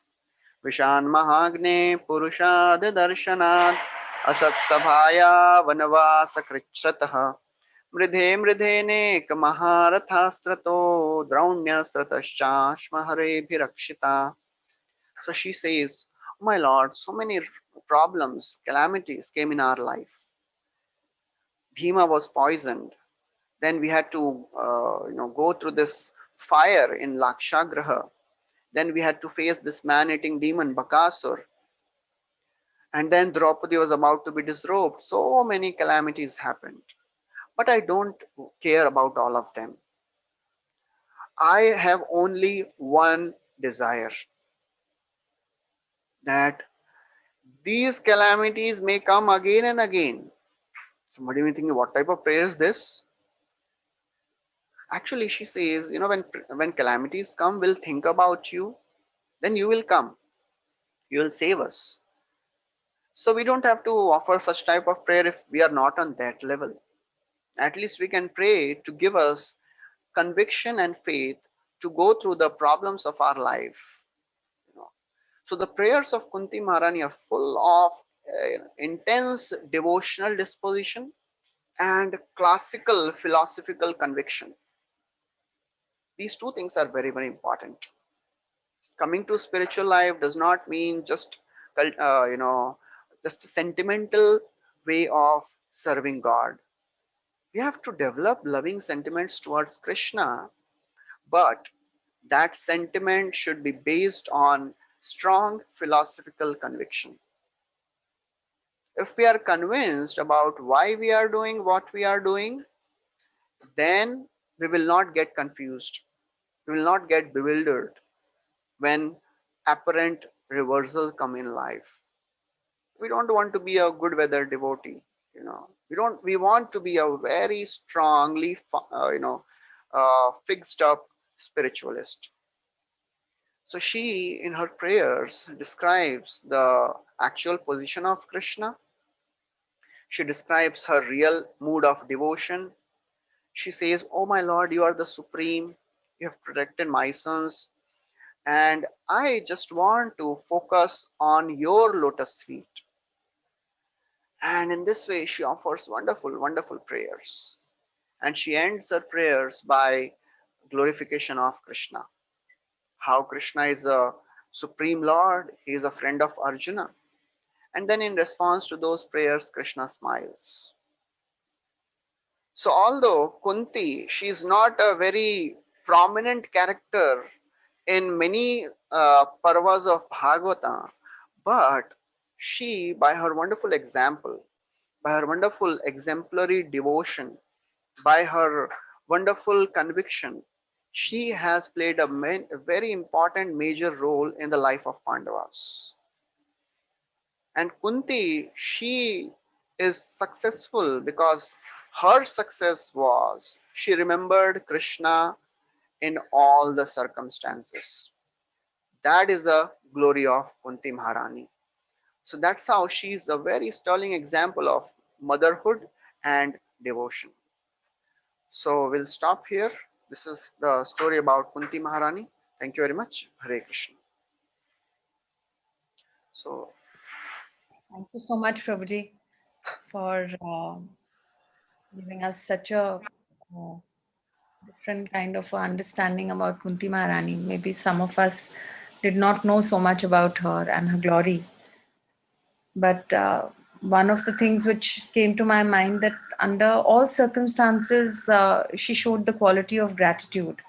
Vishan Mahagne Purushad Darshanat Asat Sabhaya Vanavasa Krichrataha Mridhe Mridhenek Maharathastrato Draunyastrataschash Hare Bhirakshita." So she says, "Oh my Lord, so many problems, calamities came in our life. Bhima was poisoned. Then we had to, go through this fire in Lakshagraha. Then we had to face this man-eating demon Bakasur. And then Draupadi was about to be disrobed. So many calamities happened. But I don't care about all of them. I have only one desire, that these calamities may come again and again." Somebody may think, what type of prayer is this? Actually, she says, when calamities come, we'll think about you, then you will come, you will save us. So we don't have to offer such type of prayer if we are not on that level. At least we can pray to give us conviction and faith to go through the problems of our life. You know. So the prayers of Kunti Maharani are full of intense devotional disposition and classical philosophical conviction. These two things are very, very important. Coming to spiritual life does not mean just, uh, you know, just a sentimental way of serving God. We have to develop loving sentiments towards Krishna, but that sentiment should be based on strong philosophical conviction. If we are convinced about why we are doing what we are doing, then we will not get confused. We will not get bewildered when apparent reversal come in life. We don't want to be a good weather devotee. We want to be a very strongly fixed up spiritualist. So she in her prayers describes the actual position of Krishna. She describes her real mood of devotion. She says, "Oh my Lord, you are the supreme, you have protected my sons, and I just want to focus on your lotus feet." And in this way she offers wonderful, wonderful prayers. And she ends her prayers by glorification of Krishna. How Krishna is a supreme Lord, he is a friend of Arjuna. And then in response to those prayers, Krishna smiles. So although Kunti, she is not a very prominent character in many parvas of Bhagavata, but she, by her wonderful example, by her wonderful exemplary devotion, by her wonderful conviction, she has played a very important major role in the life of Pandavas. And Kunti, she is successful because her success was she remembered Krishna in all the circumstances. That is a glory of Kunti Maharani. So that's how she is a very sterling example of motherhood and devotion. So we'll stop here. This is the story about Kunti Maharani. Thank you very much. Hare Krishna. So Thank you so much, Prabhuji, for giving us such a uh, different kind of understanding about Kunti Maharani. Maybe some of us did not know so much about her and her glory. But one of the things which came to my mind that under all circumstances, she showed the quality of gratitude.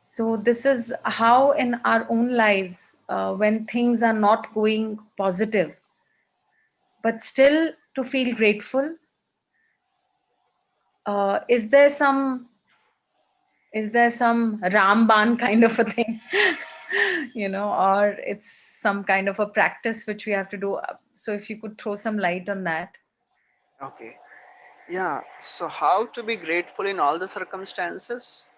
So this is how in our own lives, when things are not going positive, but still to feel grateful. Is there some Ramban kind of a thing, or it's some kind of a practice which we have to do? So if you could throw some light on that. okay. Yeah. So how to be grateful in all the circumstances?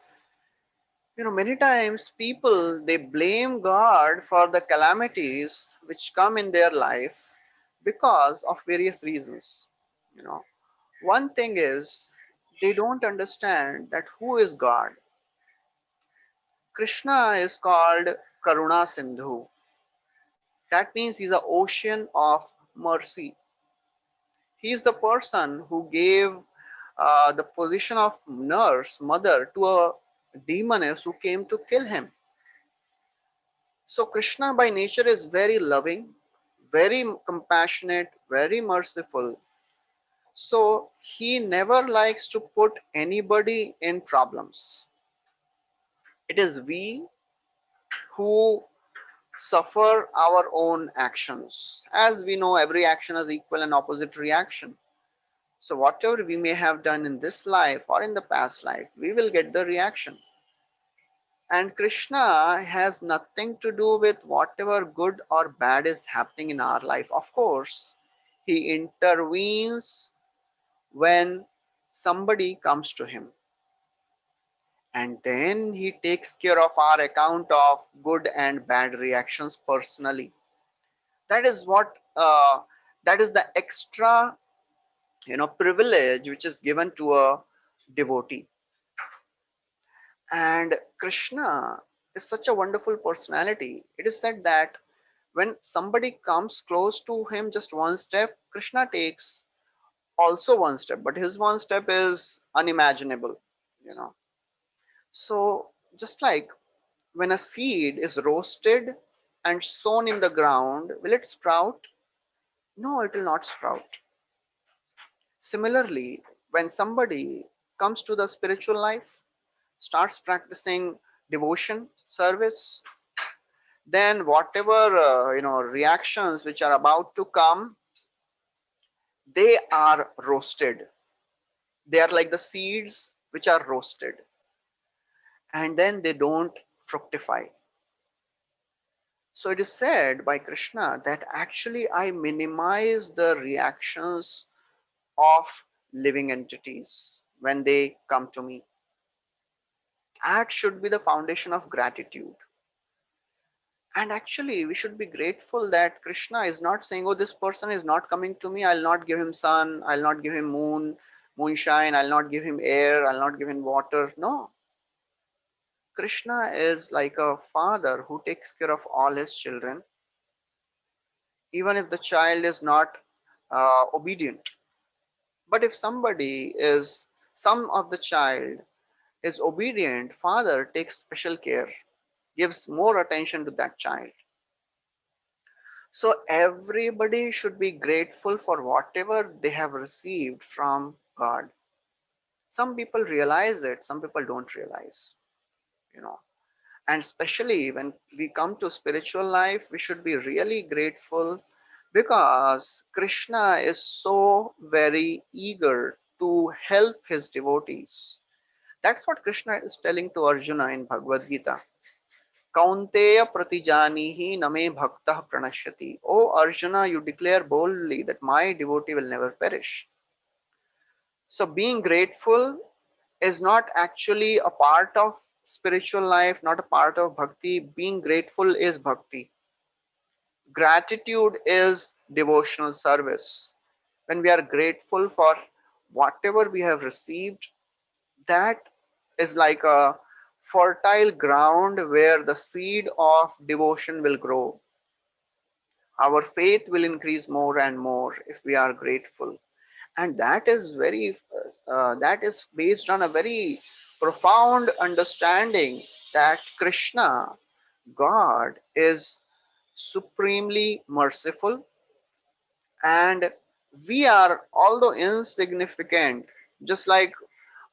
Many times people they blame God for the calamities which come in their life because of various reasons. You know, one thing is they don't understand that who is God. Krishna is called Karuna Sindhu. That means he's an ocean of mercy. He is the person who gave the position of nurse, mother to a demoness who came to kill him. So Krishna by nature is very loving, very compassionate, very merciful. So he never likes to put anybody in problems. It is we who suffer our own actions. As we know, every action has equal and opposite reaction. So whatever we may have done in this life or in the past life, we will get the reaction. And Krishna has nothing to do with whatever good or bad is happening in our life. Of course, he intervenes when somebody comes to him, and then he takes care of our account of good and bad reactions personally. That is that is the extra privilege which is given to a devotee. And Krishna is such a wonderful personality. It is said that when somebody comes close to him just one step, Krishna takes also one step, but his one step is unimaginable, you know. So, just like when a seed is roasted and sown in the ground, will it sprout? No, it will not sprout. Similarly, when somebody comes to the spiritual life, starts practicing devotion, service, then whatever reactions which are about to come, they are roasted. They are like the seeds which are roasted, and then they don't fructify. So it is said by Krishna that actually I minimize the reactions of living entities when they come to me. That should be the foundation of gratitude. And actually, we should be grateful that Krishna is not saying, oh, this person is not coming to me. I'll not give him sun. I'll not give him moonshine. I'll not give him air. I'll not give him water. No. Krishna is like a father who takes care of all his children, even if the child is not obedient. But if some of the child is obedient, father takes special care, gives more attention to that child. So everybody should be grateful for whatever they have received from God. Some people realize it, some people don't realize, you know. And especially when we come to spiritual life, we should be really grateful because Krishna is so very eager to help his devotees. That's what Krishna is telling to Arjuna in Bhagavad Gita. Kaunteya pratijanihi name bhaktah pranashyati. O Arjuna, you declare boldly that my devotee will never perish. So being grateful is not actually a part of spiritual life, not a part of bhakti. Being grateful is bhakti. Gratitude is devotional service. When we are grateful for whatever we have received, that is like a fertile ground where the seed of devotion will grow. Our faith will increase more and more if we are grateful. And that is based on a very profound understanding that Krishna, God, is supremely merciful, and we are, although insignificant, just like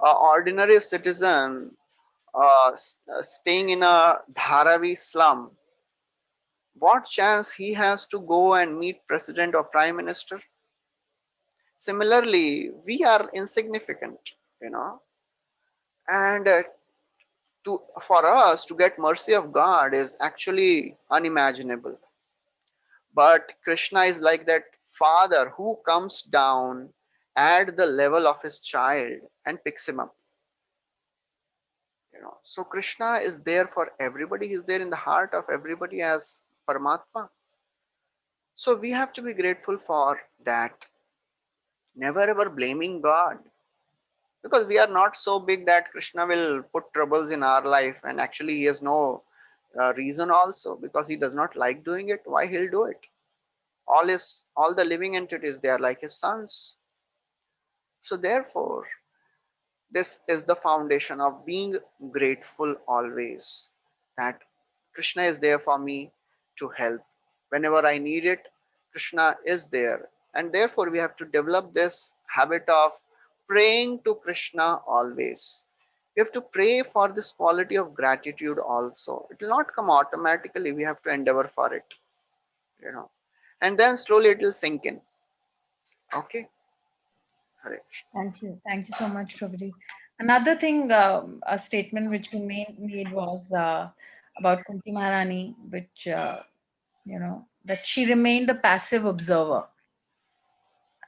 an ordinary citizen staying in a Dharavi slum, what chance he has to go and meet president or prime minister? Similarly, we are insignificant, you know, and to for us to get mercy of God is actually unimaginable. But Krishna is like that father who comes down at the level of his child and picks him up. So Krishna is there for everybody. He's there in the heart of everybody as Paramatma. So we have to be grateful for that. Never ever blaming God, because we are not so big that Krishna will put troubles in our life, and actually he has no reason also, because he does not like doing it. Why he'll do it? All the living entities, they are like his sons. So therefore, this is the foundation of being grateful always, that Krishna is there for me to help. Whenever I need it, Krishna is there. And therefore, we have to develop this habit of praying to Krishna always. We have to pray for this quality of gratitude also. It will not come automatically. We have to endeavor for it, you know. And then slowly it will sink in. Okay. Hare Krishna. Thank you so much, Prabhuji. Another thing, a statement which you made was about Kunti Maharani, which that she remained a passive observer,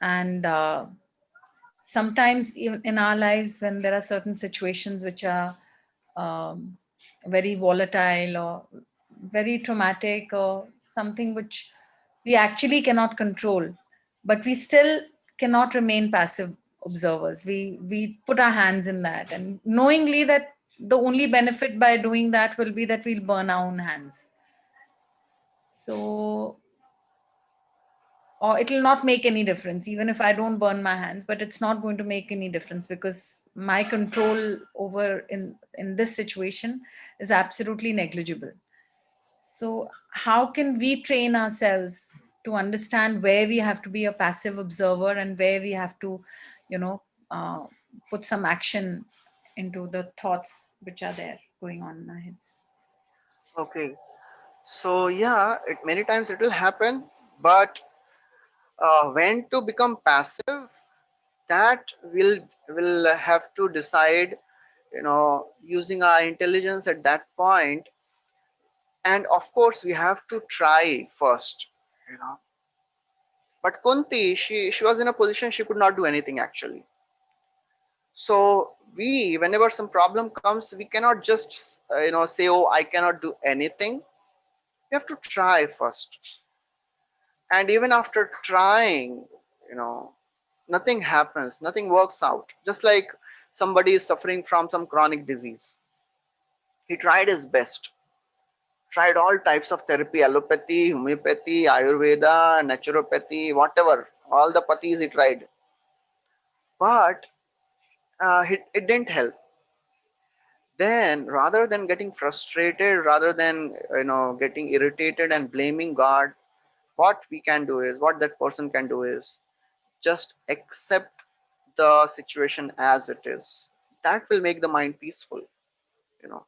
and sometimes even in our lives, when there are certain situations which are um, very volatile or very traumatic or something which we actually cannot control, but we still cannot remain passive observers. We put our hands in that, and knowingly that the only benefit by doing that will be that we'll burn our own hands. So, or it will not make any difference even if I don't burn my hands, but it's not going to make any difference because my control over in this situation is absolutely negligible. So how can we train ourselves to understand where we have to be a passive observer and where we have to, you know uh, put some action into the thoughts which are there going on in our heads? Okay. So yeah, it many times it will happen, but when to become passive, that will have to decide, using our intelligence at that point. And of course, we have to try first, you know. But Kunti, she was in a position she could not do anything actually. So we, whenever some problem comes, we cannot just say, "Oh, I cannot do anything." You have to try first, and even after trying, you know, nothing happens, nothing works out. Just like somebody is suffering from some chronic disease, he tried his best, tried all types of therapy, allopathy, homeopathy, ayurveda, naturopathy, whatever, all the pathis he tried, but it didn't help. Then rather than getting frustrated, rather than getting irritated and blaming God, what we can do is, what that person can do is just accept the situation as it is. That will make the mind peaceful, you know.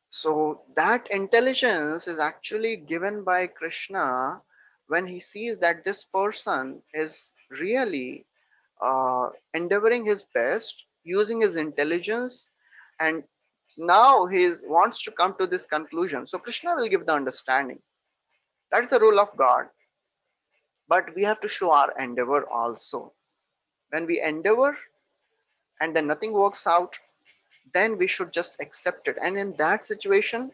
So that intelligence is actually given by Krishna when he sees that this person is really endeavoring his best, using his intelligence, and now he wants to come to this conclusion. So Krishna will give the understanding. That's the role of God. But we have to show our endeavor also. When we endeavor and then nothing works out, then we should just accept it. And in that situation,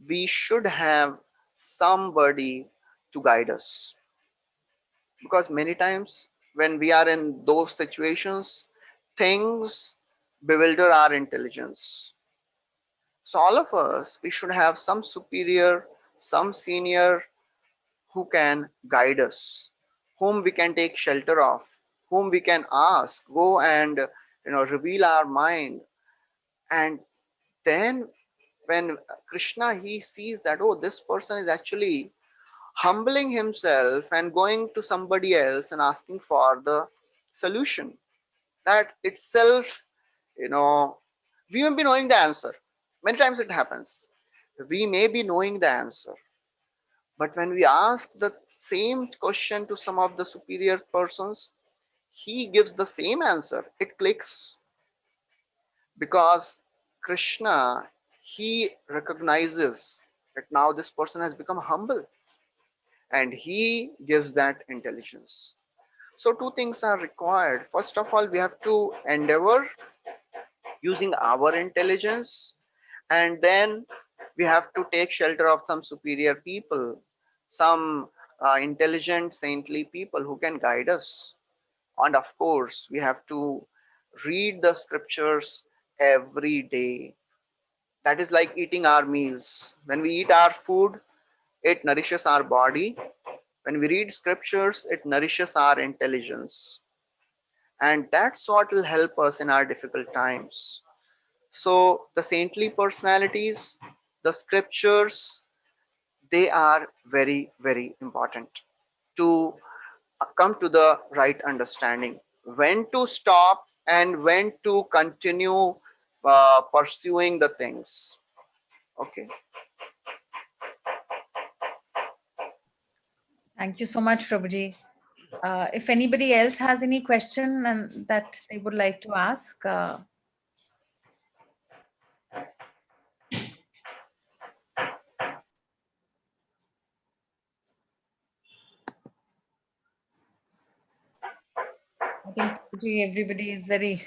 we should have somebody to guide us, because many times when we are in those situations, things bewilder our intelligence. So all of us, we should have some superior, some senior, who can guide us, whom we can take shelter of, whom we can ask, go and reveal our mind. And then when Krishna, he sees that, oh, this person is actually humbling himself and going to somebody else and asking for the solution, that itself, you know we may be knowing the answer. Many times it happens, we may be knowing the answer, but when we ask the same question to some of the superior persons, he gives the same answer. It clicks, because Krishna, he recognizes that now this person has become humble, and he gives that intelligence. So two things are required. First of all, we have to endeavor using our intelligence, and then we have to take shelter of some superior people, some intelligent, saintly people who can guide us. And of course, we have to read the scriptures every day. That is like eating our meals. When we eat our food, it nourishes our body. When we read scriptures, it nourishes our intelligence. And that's what will help us in our difficult times. So, the saintly personalities, the scriptures, they are very, very important to come to the right understanding. When to stop and when to continue pursuing the things. Okay. Thank you so much, Prabhuji. If anybody else has any question and that they would like to ask, I think Prabhuji, everybody is very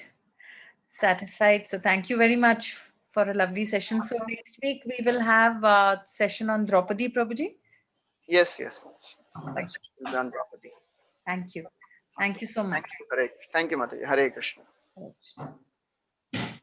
satisfied. So thank you very much for a lovely session. So next week we will have a session on Draupadi, Prabhuji. Yes, yes. Next will be on Draupadi. Thank you. Thank Okay. you so Thank much. you. Hare. Thank you, Mataji. Hare Krishna. Hare Krishna.